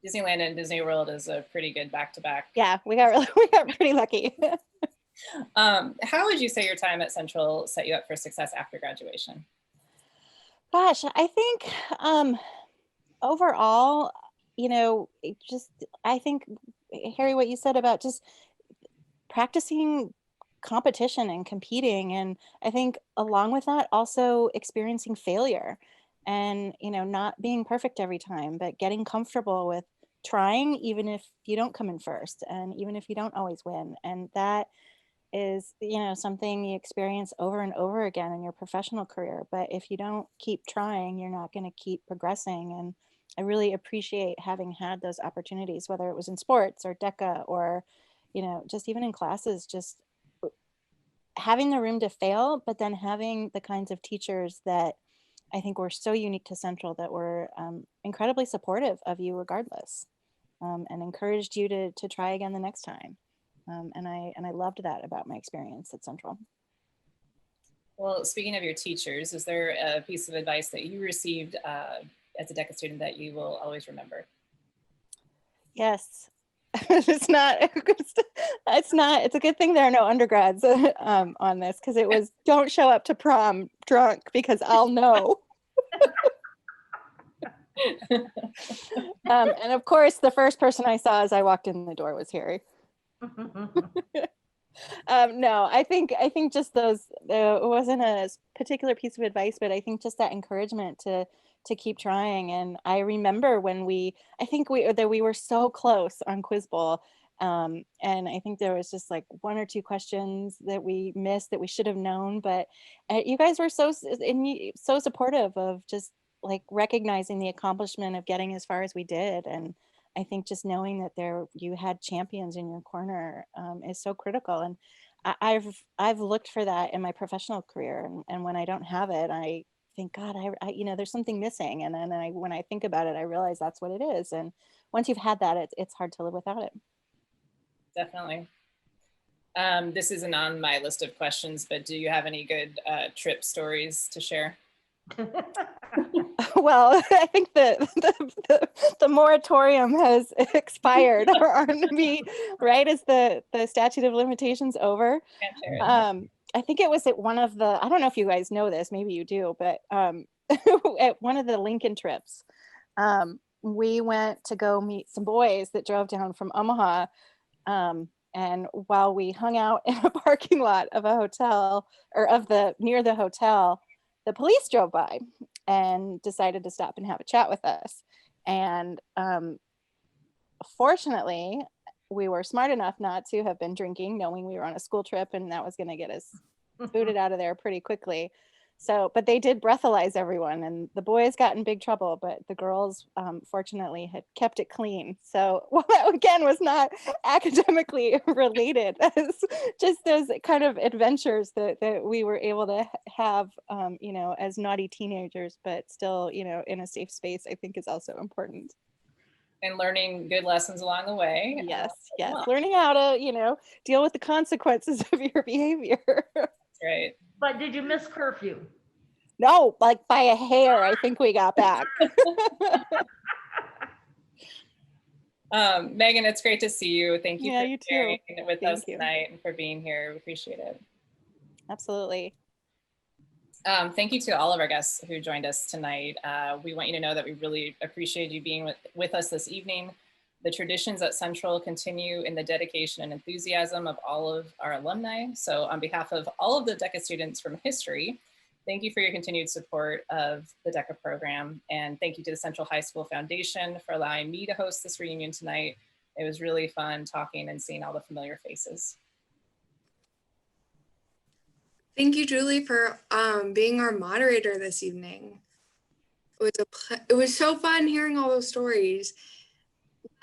Disneyland and Disney World is a pretty good back-to-back. Yeah, we got pretty lucky. How would you say your time at Central set you up for success after graduation? Gosh, I think overall, I think, Harry, what you said about just practicing competition and competing, and I think along with that, also experiencing failure and, not being perfect every time, but getting comfortable with trying, even if you don't come in first, and even if you don't always win. And that is, something you experience over and over again in your professional career. But if you don't keep trying, you're not going to keep progressing. And I really appreciate having had those opportunities, whether it was in sports or DECA or, just even in classes, just having the room to fail, but then having the kinds of teachers that I think were so unique to Central, that were incredibly supportive of you regardless, and encouraged you to try again the next time. And I loved that about my experience at Central. Well, speaking of your teachers, is there a piece of advice that you received as a DECA student that you will always remember? Yes. It's a good thing there are no undergrads on this, because it was, don't show up to prom drunk because I'll know. And of course, the first person I saw as I walked in the door was Harry. No, I think just those, it wasn't a particular piece of advice, but I think just that encouragement to keep trying. And I remember when we were so close on Quiz Bowl, and I think there was just like one or two questions that we missed that we should have known, but you guys were so supportive of just like recognizing the accomplishment of getting as far as we did. And I think just knowing that you had champions in your corner is so critical. And I've looked for that in my professional career, and when I don't have it, I think, God, I there's something missing. And then when I think about it, I realize that's what it is. And once you've had that, it's hard to live without it. Definitely. This isn't on my list of questions, but do you have any good trip stories to share? Well, I think the moratorium has expired on me right as the statute of limitations over. I think it was at one of the, I don't know if you guys know this, maybe you do, but at one of the Lincoln trips, we went to go meet some boys that drove down from Omaha. And while we hung out in a parking lot of a hotel, or near the hotel, the police drove by and decided to stop and have a chat with us. And fortunately, we were smart enough not to have been drinking, knowing we were on a school trip and that was going to get us booted out of there pretty quickly. So, but they did breathalyze everyone, and the boys got in big trouble, but the girls fortunately had kept it clean. So, well, that again was not academically related, as just those kind of adventures that we were able to have, as naughty teenagers, but still, in a safe space, I think is also important. And learning good lessons along the way. Yes. Learning how to, deal with the consequences of your behavior. That's right. But did you miss curfew? No, like by a hair, I think we got back. Megan, it's great to see you. Thank you for sharing with us tonight and for being here. We appreciate it. Absolutely. Thank you to all of our guests who joined us tonight. We want you to know that we really appreciate you being with us this evening. The traditions at Central continue in the dedication and enthusiasm of all of our alumni. So on behalf of all of the DECA students from history, thank you for your continued support of the DECA program. And thank you to the Central High School Foundation for allowing me to host this reunion tonight. It was really fun talking and seeing all the familiar faces. Thank you, Julie, for being our moderator this evening. It was so fun hearing all those stories.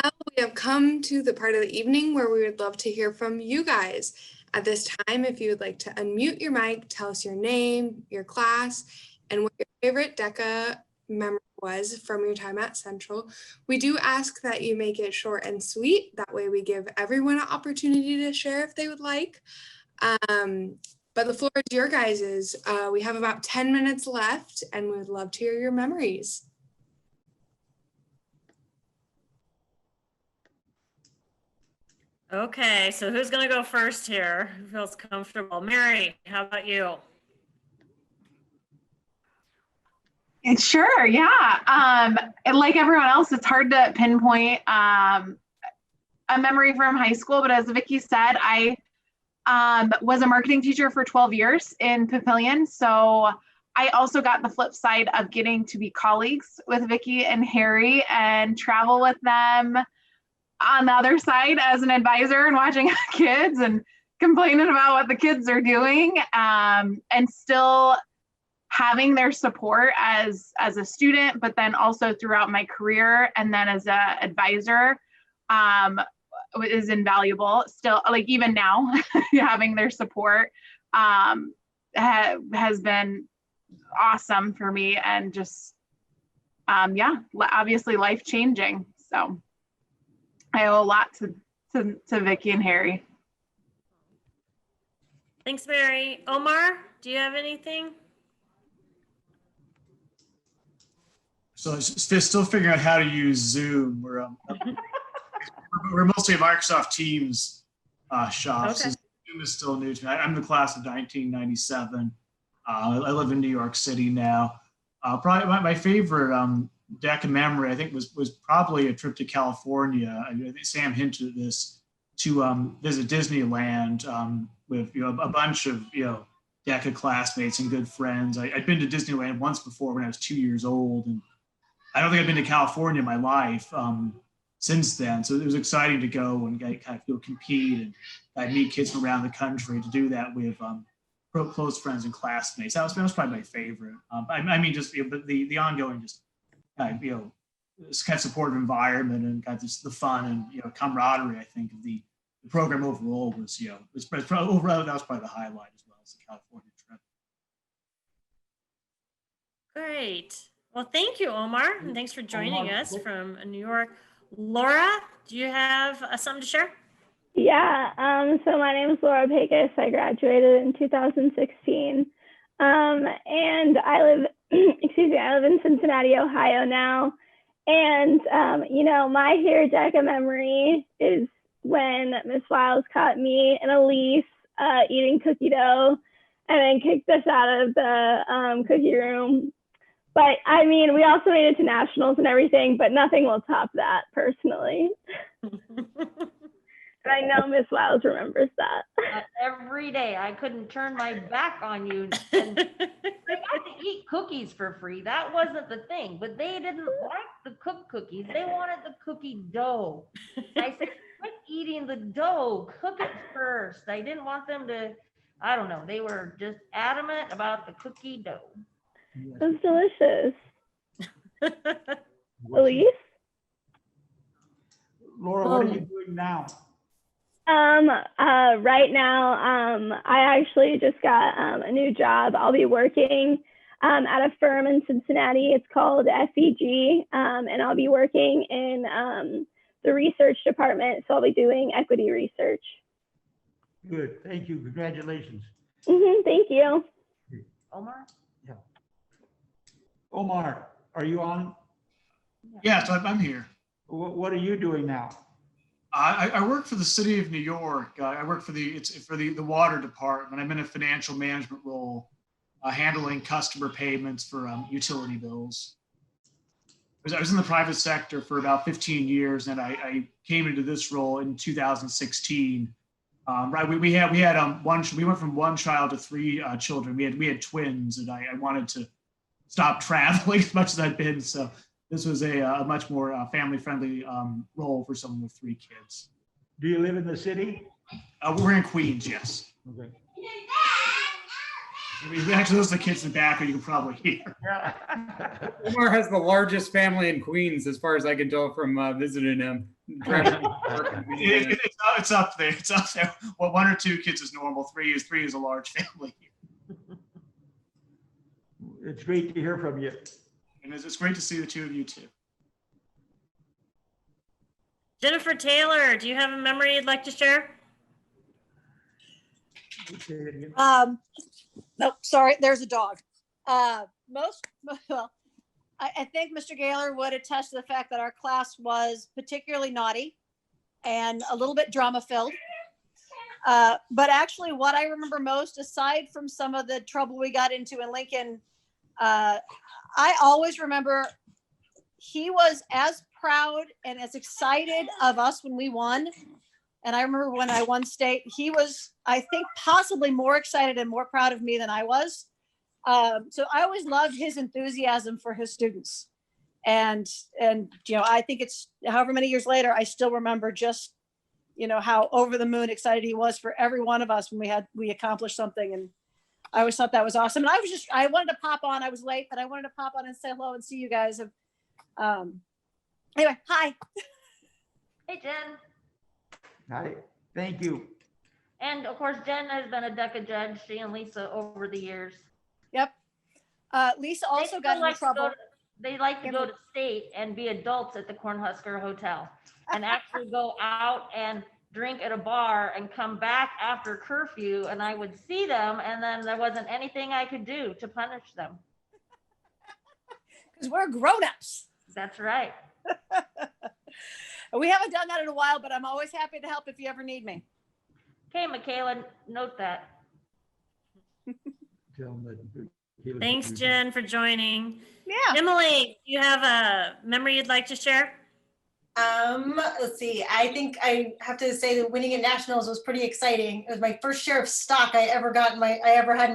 We have come to the part of the evening where we would love to hear from you guys. At this time, if you would like to unmute your mic, tell us your name, your class, and what your favorite DECA memory was from your time at Central. We do ask that you make it short and sweet. That way we give everyone an opportunity to share if they would like. But the floor is your guys's. We have about 10 minutes left and we would love to hear your memories. Okay, so who's gonna go first here? Who feels comfortable? Mary, how about you? Sure, yeah. And like everyone else, it's hard to pinpoint a memory from high school, but as Vicky said, I was a marketing teacher for 12 years in Papillion. So I also got the flip side of getting to be colleagues with Vicky and Harry and travel with them on the other side as an advisor and watching kids and complaining about what the kids are doing, and still having their support as a student, but then also throughout my career and then as an advisor is invaluable. Still, like even now, having their support has been awesome for me, and just yeah, obviously life changing. So I owe a lot to Vicky and Harry. Thanks, Mary. Omar, do you have anything? So still figuring out how to use Zoom. We're mostly a Microsoft Teams shop. Okay. So Zoom is still new to me. I'm the class of 1997. I live in New York City now. Probably my favorite DECA memory, I think, was probably a trip to California. I think Sam hinted at this, to visit Disneyland with a bunch of DECA classmates and good friends. I'd been to Disneyland once before when I was 2 years old, and I don't think I've been to California in my life since then. So it was exciting to go and kind of compete and meet kids from around the country, to do that with close friends and classmates. That was probably my favorite. I mean, just the ongoing, just this kind of supportive environment and got the fun and camaraderie. I think of the program overall was overall, that was probably the highlight as well as the California trip. Great. Well, thank you, Omar, and thanks for joining us from New York. Laura, do you have something to share? Yeah, so my name is Laura Pecos. I graduated in 2016, and I live in Cincinnati, Ohio now. And, my hair DECA memory is when Miss Wiles caught me and Elise eating cookie dough and then kicked us out of the cookie room. But I mean, we also made it to nationals and everything, but nothing will top that personally. And I know Miss Wiles remembers that. Every day, I couldn't turn my back on you. And I got to eat cookies for free. That wasn't the thing, but they didn't like the cooked cookies. They wanted the cookie dough. I said, quit eating the dough, cook it first. I didn't want them to, I don't know, they were just adamant about the cookie dough. It was delicious. Elise? Laura, what are you doing now? Right now, I actually just got a new job. I'll be working at a firm in Cincinnati. It's called FEG, and I'll be working in the research department. So I'll be doing equity research. Good, thank you, congratulations. Thank you. Omar? Yeah. Omar, are you on? Yeah, so I'm here. What are you doing now? I work for the city of New York. I work for the water department. I'm in a financial management role, handling customer payments for utility bills. I was in the private sector for about 15 years, and I came into this role in 2016. Right, we went from one child to three children. We had twins, and I wanted to stop traveling as much as I'd been. So this was a much more family-friendly role for someone with three kids. Do you live in the city? We're in Queens, yes. Okay. Actually, those are the kids in the back, you can probably hear. Omar has the largest family in Queens, as far as I can tell from visiting him. It's up there. It's up there. Well, 1 or 2 kids is normal. 3 is a large family. It's great to hear from you. And it's great to see the 2 of you too. Jennifer Taylor, do you have a memory you'd like to share? Nope, sorry, there's a dog. Well, I think Mr. Gaylor would attest to the fact that our class was particularly naughty and a little bit drama filled. But actually what I remember most, aside from some of the trouble we got into in Lincoln, I always remember he was as proud and as excited of us when we won. And I remember when I won state, he was, I think, possibly more excited and more proud of me than I was. So I always loved his enthusiasm for his students. And you know, I think it's however many years later, I still remember just, you know, how over the moon excited he was for every one of us when we accomplished something. And I always thought that was awesome. And I wanted to pop on. I was late, but I wanted to pop on and say hello and see you guys. Anyway, hi. Hey, Jen. Hi, thank you. And of course, Jen has been a DECA judge, she and Lisa over the years. Yep. Lisa also got in trouble. They like to go to state and be adults at the Cornhusker Hotel and actually go out and drink at a bar and come back after curfew, and I would see them, and then there wasn't anything I could do to punish them. Because we're grown-ups. That's right. We haven't done that in a while, but I'm always happy to help if you ever need me. Okay, Michaela, note that. Thanks, Jen, for joining. Yeah. Emily, do you have a memory you'd like to share? Let's see. I think I have to say that winning at nationals was pretty exciting. It was my first share of stock I ever had in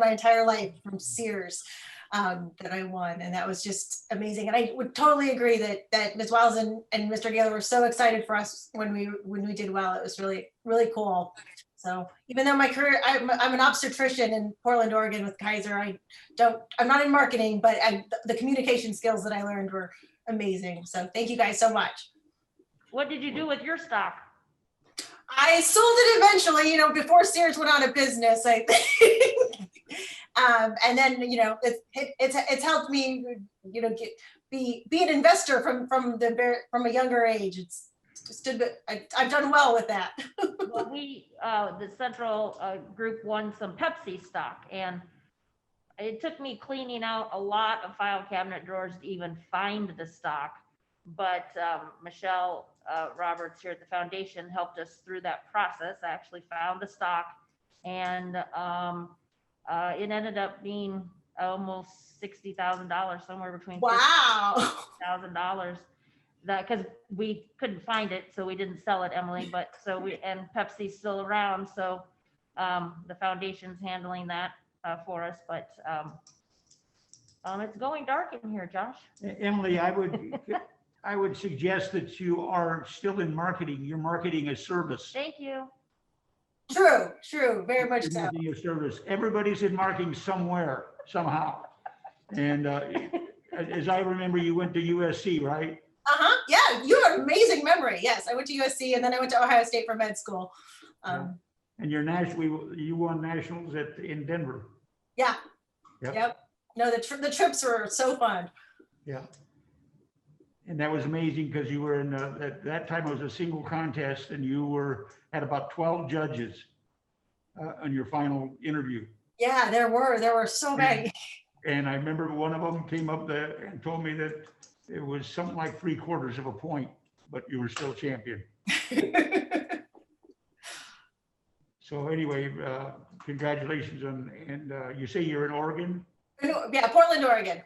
my entire life from Sears. That I won, and that was just amazing. And I would totally agree that Ms. Wiles and Mr. Gaylor were so excited for us when we did well. It was really, really cool. So even though my career, I'm an obstetrician in Portland, Oregon with Kaiser, I'm not in marketing, but the communication skills that I learned were amazing. So thank you guys so much. What did you do with your stock? I sold it eventually, you know, before Sears went out of business, I think. And then, you know, it's helped me, you know, be an investor from a younger age. I've done well with that. Well, the Central group won some Pepsi stock, and it took me cleaning out a lot of file cabinet drawers to even find the stock. But Michelle Roberts here at the foundation helped us through that process. I actually found the stock, and it ended up being almost $60,000, somewhere between $60,000. Because we couldn't find it, so we didn't sell it, Emily. But and Pepsi's still around, so the foundation's handling that for us. But it's going dark in here, Josh. Emily, I would suggest that you are still in marketing. You're marketing a service. Thank you. True, very much so. Your service. Everybody's in marketing somewhere, somehow. And as I remember, you went to USC, right? Yeah, you have an amazing memory. Yes, I went to USC and then I went to Ohio State for med school. And you won nationals in Denver. Yeah. Yep. No, the trips were so fun. Yeah. And that was amazing because you were at that time it was a single contest, and you had about 12 judges on your final interview. Yeah, there were so many. And I remember one of them came up there and told me that it was something like 3/4 of a point, but you were still champion. So anyway, congratulations and you say you're in Oregon? Yeah, Portland, Oregon.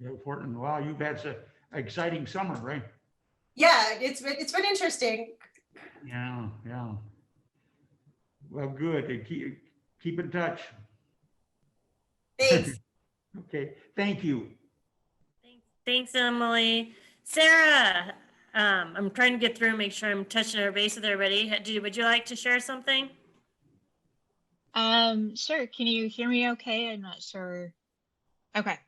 Yeah, Portland. Wow, you've had an exciting summer, right? Yeah, it's been interesting. Yeah. Well, good. Keep in touch. Thanks. Okay, thank you. Thanks, Emily. Sarah, I'm trying to get through, make sure I'm touching our base with everybody. Would you like to share something? Sure. Can you hear me okay? I'm not sure. Okay.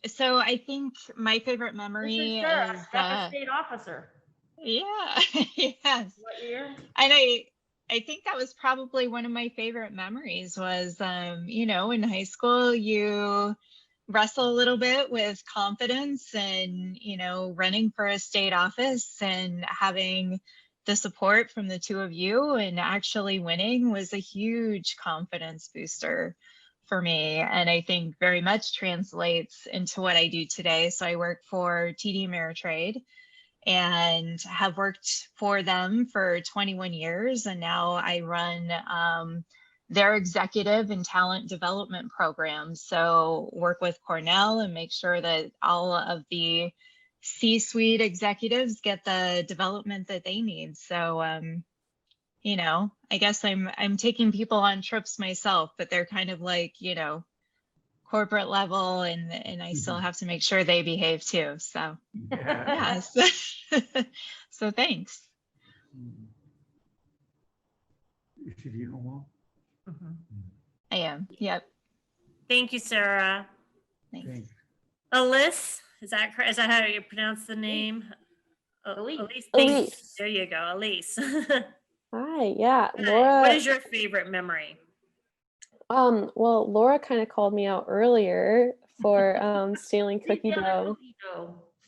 So I think my favorite memory This is Sarah, is DECA state officer. Yeah, yes. What year? And I think that was probably one of my favorite memories was, you know, in high school, you wrestle a little bit with confidence and, you know, running for a state office and having the support from the two of you and actually winning was a huge confidence booster for me. And I think very much translates into what I do today. So I work for TD Ameritrade and have worked for them for 21 years. And now I run their executive and talent development programs. So work with Cornell and make sure that all of the C-suite executives get the development that they need. So, you know, I guess I'm taking people on trips myself, but they're kind of like, you know, corporate level and I still have to make sure they behave too. So yeah. So thanks. I am. Yep. Thank you, Sarah. Thanks. Elise, is that correct? Is that how you pronounce the name? Elise. Elise. There you go, Elise. Hi, yeah, Hi, Laura. what is your favorite memory? Well, Laura kind of called me out earlier for stealing cookie dough.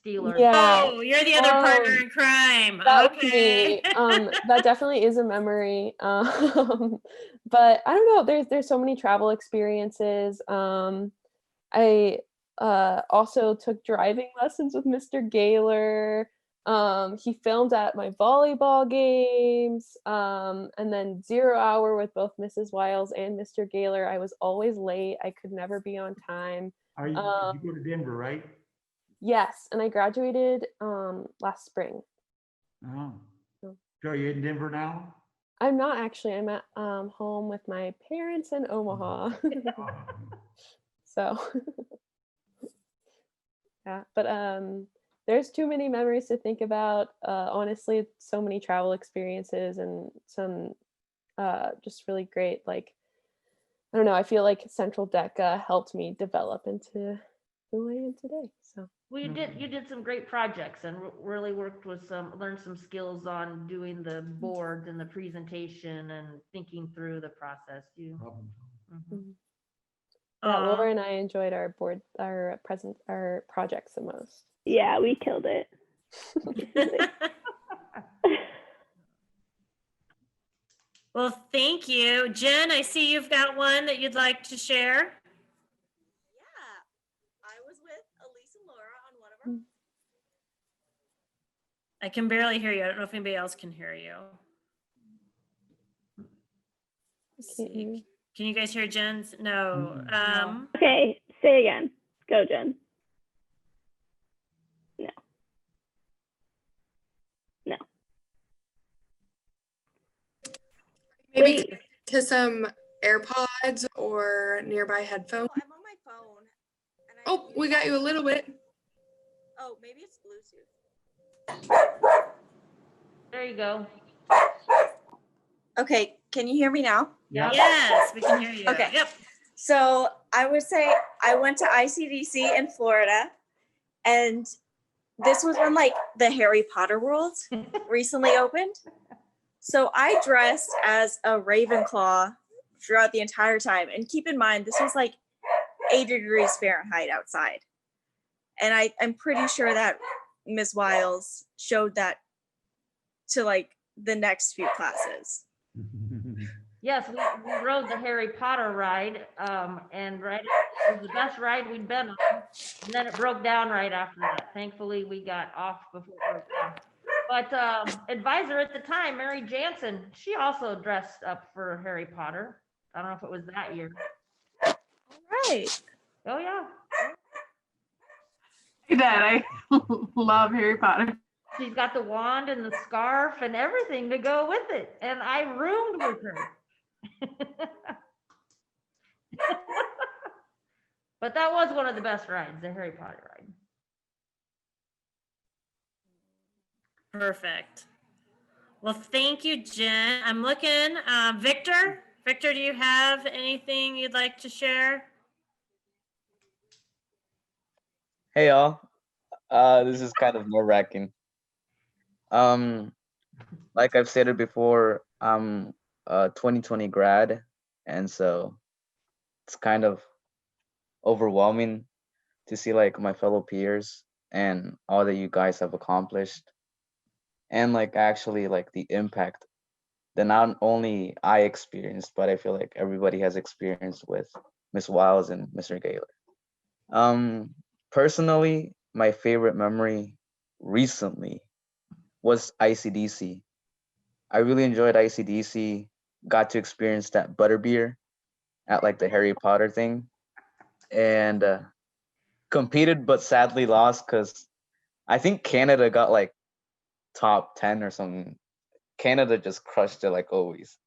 Stealer. Yeah. Oh, you're the other partner in crime. That Okay. was me. That definitely is a memory. But I don't know, there's so many travel experiences. I also took driving lessons with Mr. Gaylor. He filmed at my volleyball games. And then 0 hour with both Mrs. Wiles and Mr. Gaylor. I was always late. I could never be on time. You go to Denver, right? Yes, and I graduated last spring. Oh. So are you in Denver now? I'm not actually. I'm at home with my parents in Omaha. So yeah, but there's too many memories to think about. Honestly, so many travel experiences and some just really great, like, I don't know, I feel like Central DECA helped me develop into who I am today. So Well, you did some great projects and really worked with learned some skills on doing the boards and the presentation and thinking through the process. Yeah, Laura and I enjoyed our projects the most. Yeah, we killed it. Well, thank you. Jen, I see you've got one that you'd like to share. I can barely hear you. I don't know if anybody else can hear you. Can you guys hear Jen's? No. Okay, say again. Go, Jen. No. No. Maybe to some AirPods or nearby headphones. I'm on my phone. Oh, we got you a little bit. Oh, maybe it's Bluetooth. There you go. Okay, can you hear me now? Yeah. Yes, we can hear you. Okay. Yep. So I would say I went to ICDC in Florida, and this was when like the Harry Potter world recently opened. So I dressed as a Ravenclaw throughout the entire time. And keep in mind, this was like 80 degrees Fahrenheit outside. And I'm pretty sure that Ms. Wiles showed that to like the next few classes. Yes, we rode the Harry Potter ride, and it was the best ride we'd been on. And then it broke down right after that. Thankfully, we got off before it broke down. But advisor at the time, Mary Jansen, she also dressed up for Harry Potter. I don't know if it was that year. All right. Oh yeah. I did. I love Harry Potter. She's got the wand and the scarf and everything to go with it. And I roomed with her. But that was one of the best rides, the Harry Potter ride. Perfect. Well, thank you, Jen. I'm looking. Victor, do you have anything you'd like to share? Hey y'all, this is kind of nerve-wracking. Um, like I've stated before, I'm a 2020 grad, and so it's kind of overwhelming to see like my fellow peers and all that you guys have accomplished, and like actually like the impact that not only I experienced, but I feel like everybody has experienced with Miss Wiles and Mr. Gaylor. Personally, my favorite memory recently was ICDC. I really enjoyed ICDC, got to experience that butterbeer at like the Harry Potter thing, and competed but sadly lost because I think Canada got like top 10 or something. Canada just crushed it like always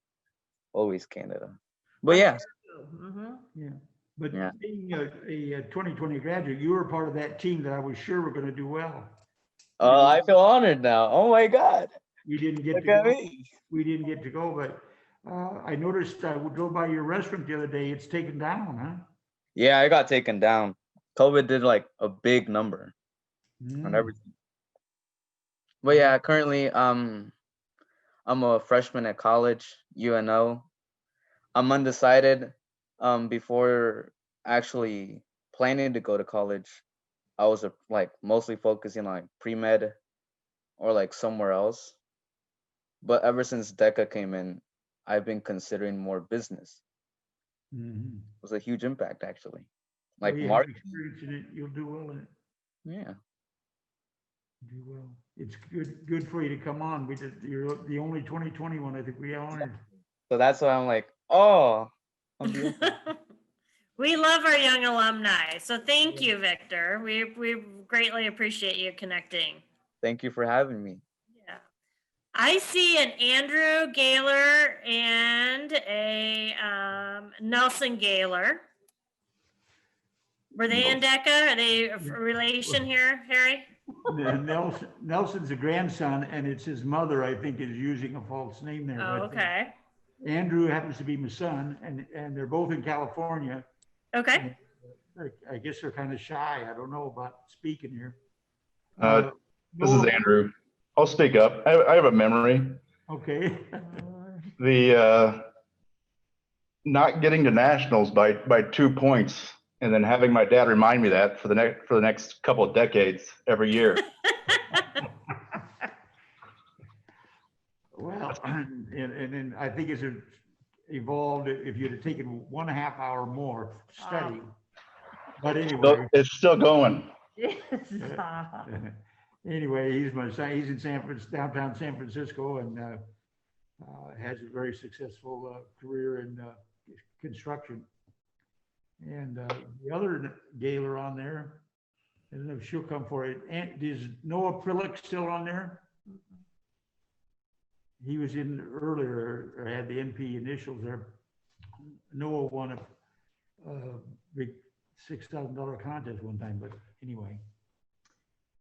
Canada. But yeah, Yeah. But Yeah. being a 2020 graduate, you were part of that team that I was sure were going to do well. I feel honored now. Oh my God. We didn't get Look to at go. me. We didn't get to go, but I noticed I drove by your restaurant the other day. It's taken down, huh? Yeah, I got taken down. COVID did like a big number on everything. But yeah, currently I'm a freshman at college, UNO. I'm undecided. Before actually planning to go to college, I was like mostly focusing on like pre-med or like somewhere else. But ever since DECA came in, I've been considering more business. Mm-hmm. It was a huge impact actually. Like Like you have marketing. experience in it, you'll do well in it. Yeah. Do well. It's good for you to come on. You're the only 2021 I think we honored. So that's why I'm like, oh, We love our young alumni. So thank you, Victor. We greatly appreciate you connecting. thank you for having me. Yeah. I see an Andrew Gaylor and a Nelson Gaylor. Were they in DECA? Are they a relation here, Harry? Nelson's a grandson, and it's his mother, I think, is using a false name there. Oh, but, okay. Andrew happens to be my son, and they're both in California. Okay. I guess they're kind of shy. I don't know about speaking here. This is Andrew. I'll speak up. I have a memory. Okay. The not getting to nationals by 2 points, and then having my dad remind me that for the next couple of decades every year. Well, and then I think it's evolved if you'd have taken 1.5 hour more studying. But anyway, It's still going. Anyway, he's my son. He's in downtown San Francisco, and has a very successful career in construction. And the other Gaylor on there, I don't know if she'll come for it. And is Noah Prillick still on there? He was in earlier, or had the NP initials there. Noah won a big $6,000 contest one time, but anyway.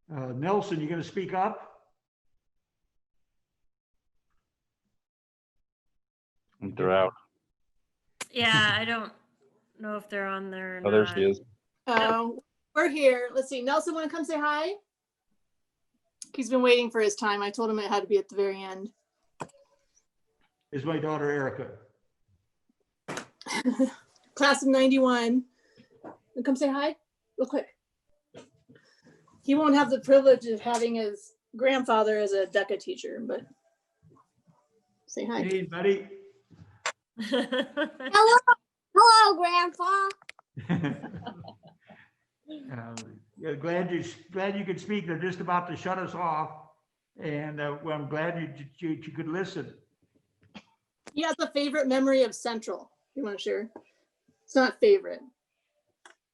Nelson, you gonna speak up? They're out. Yeah, I don't know if they're on there or Oh, there not. she is. We're here. Let's see. Nelson, want to come say hi? He's been waiting for his time. I told him it had to be at the very end. Is my daughter Erica. Class of 91. Come say hi real quick. He won't have the privilege of having his grandfather as a DECA teacher, but say hi. Hey, buddy. Hello, hello, Grandpa. Yeah, glad you could speak. They're just about to shut us off, and well, I'm glad you could listen. He has a favorite memory of Central. You want to share? It's not favorite.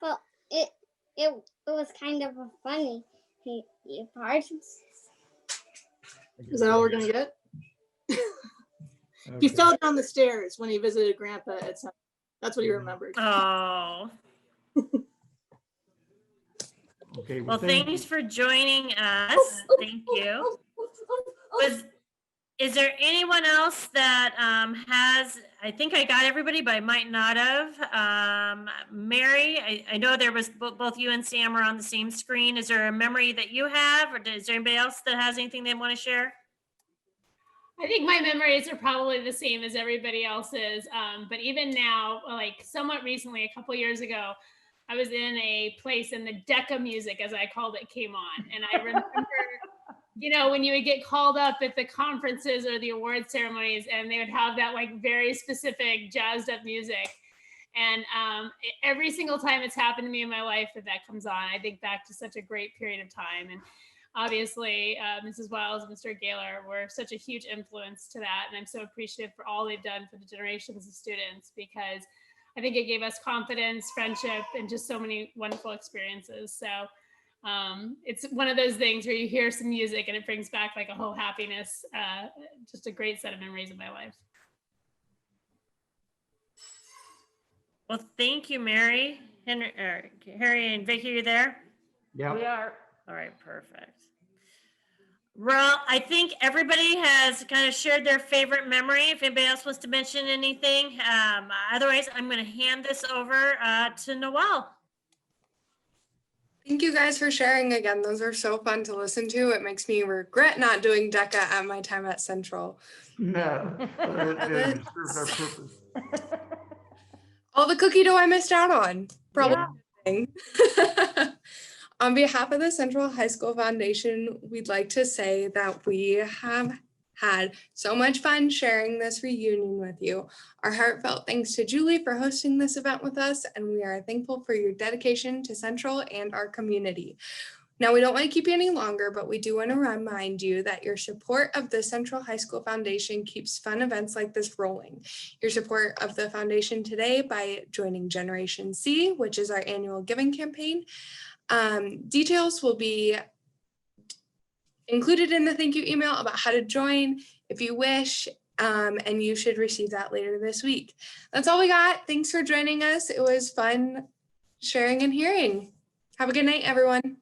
Well, it was kind of a funny part. Is that all we're gonna get? He fell down the stairs when he visited Grandpa at Central. That's what he remembered. Oh. Okay. Well, thanks for joining us. Thank you. Is there anyone else that has, I think I got everybody, but I might not have. Mary, I know there was both you and Sam are on the same screen. Is there a memory that you have, or is there anybody else that has anything they want to share? I think my memories are probably the same as everybody else's. But even now, like somewhat recently, a couple years ago, I was in a place and the DECA music, as I called it, came on. And I remember, you know, when you would get called up at the conferences or the award ceremonies, and they would have that like very specific jazzed up music. And every single time it's happened to me in my life that comes on, I think back to such a great period of time. And obviously, Mrs. Wiles and Mr. Gaylor were such a huge influence to that. And I'm so appreciative for all they've done for the generations of students, because I think it gave us confidence, friendship, and just so many wonderful experiences. So it's one of those things where you hear some music and it brings back like a whole happiness, just a great set of memories of my life. Well, thank you, Mary. Harry and Vicky, you there? Yeah. We are. All right, perfect. Well, I think everybody has kind of shared their favorite memory. If anybody else wants to mention anything, otherwise I'm going to hand this over to Noelle. Thank you guys for sharing again. Those are so fun to listen to. It makes me regret not doing DECA at my time at Central. No, it served our purpose. All the cookie dough I missed out on. Probably. Yeah. On behalf of the Central High School Foundation, we'd like to say that we have had so much fun sharing this reunion with you. Our heartfelt thanks to Julie for hosting this event with us, and we are thankful for your dedication to Central and our community. Now, we don't want to keep you any longer, but we do want to remind you that your support of the Central High School Foundation keeps fun events like this rolling. Your support of the foundation today by joining Generation C, which is our annual giving campaign. Details will be included in the thank you email about how to join if you wish, and you should receive that later this week. That's all we got. Thanks for joining us. It was fun sharing and hearing. Have a good night, everyone.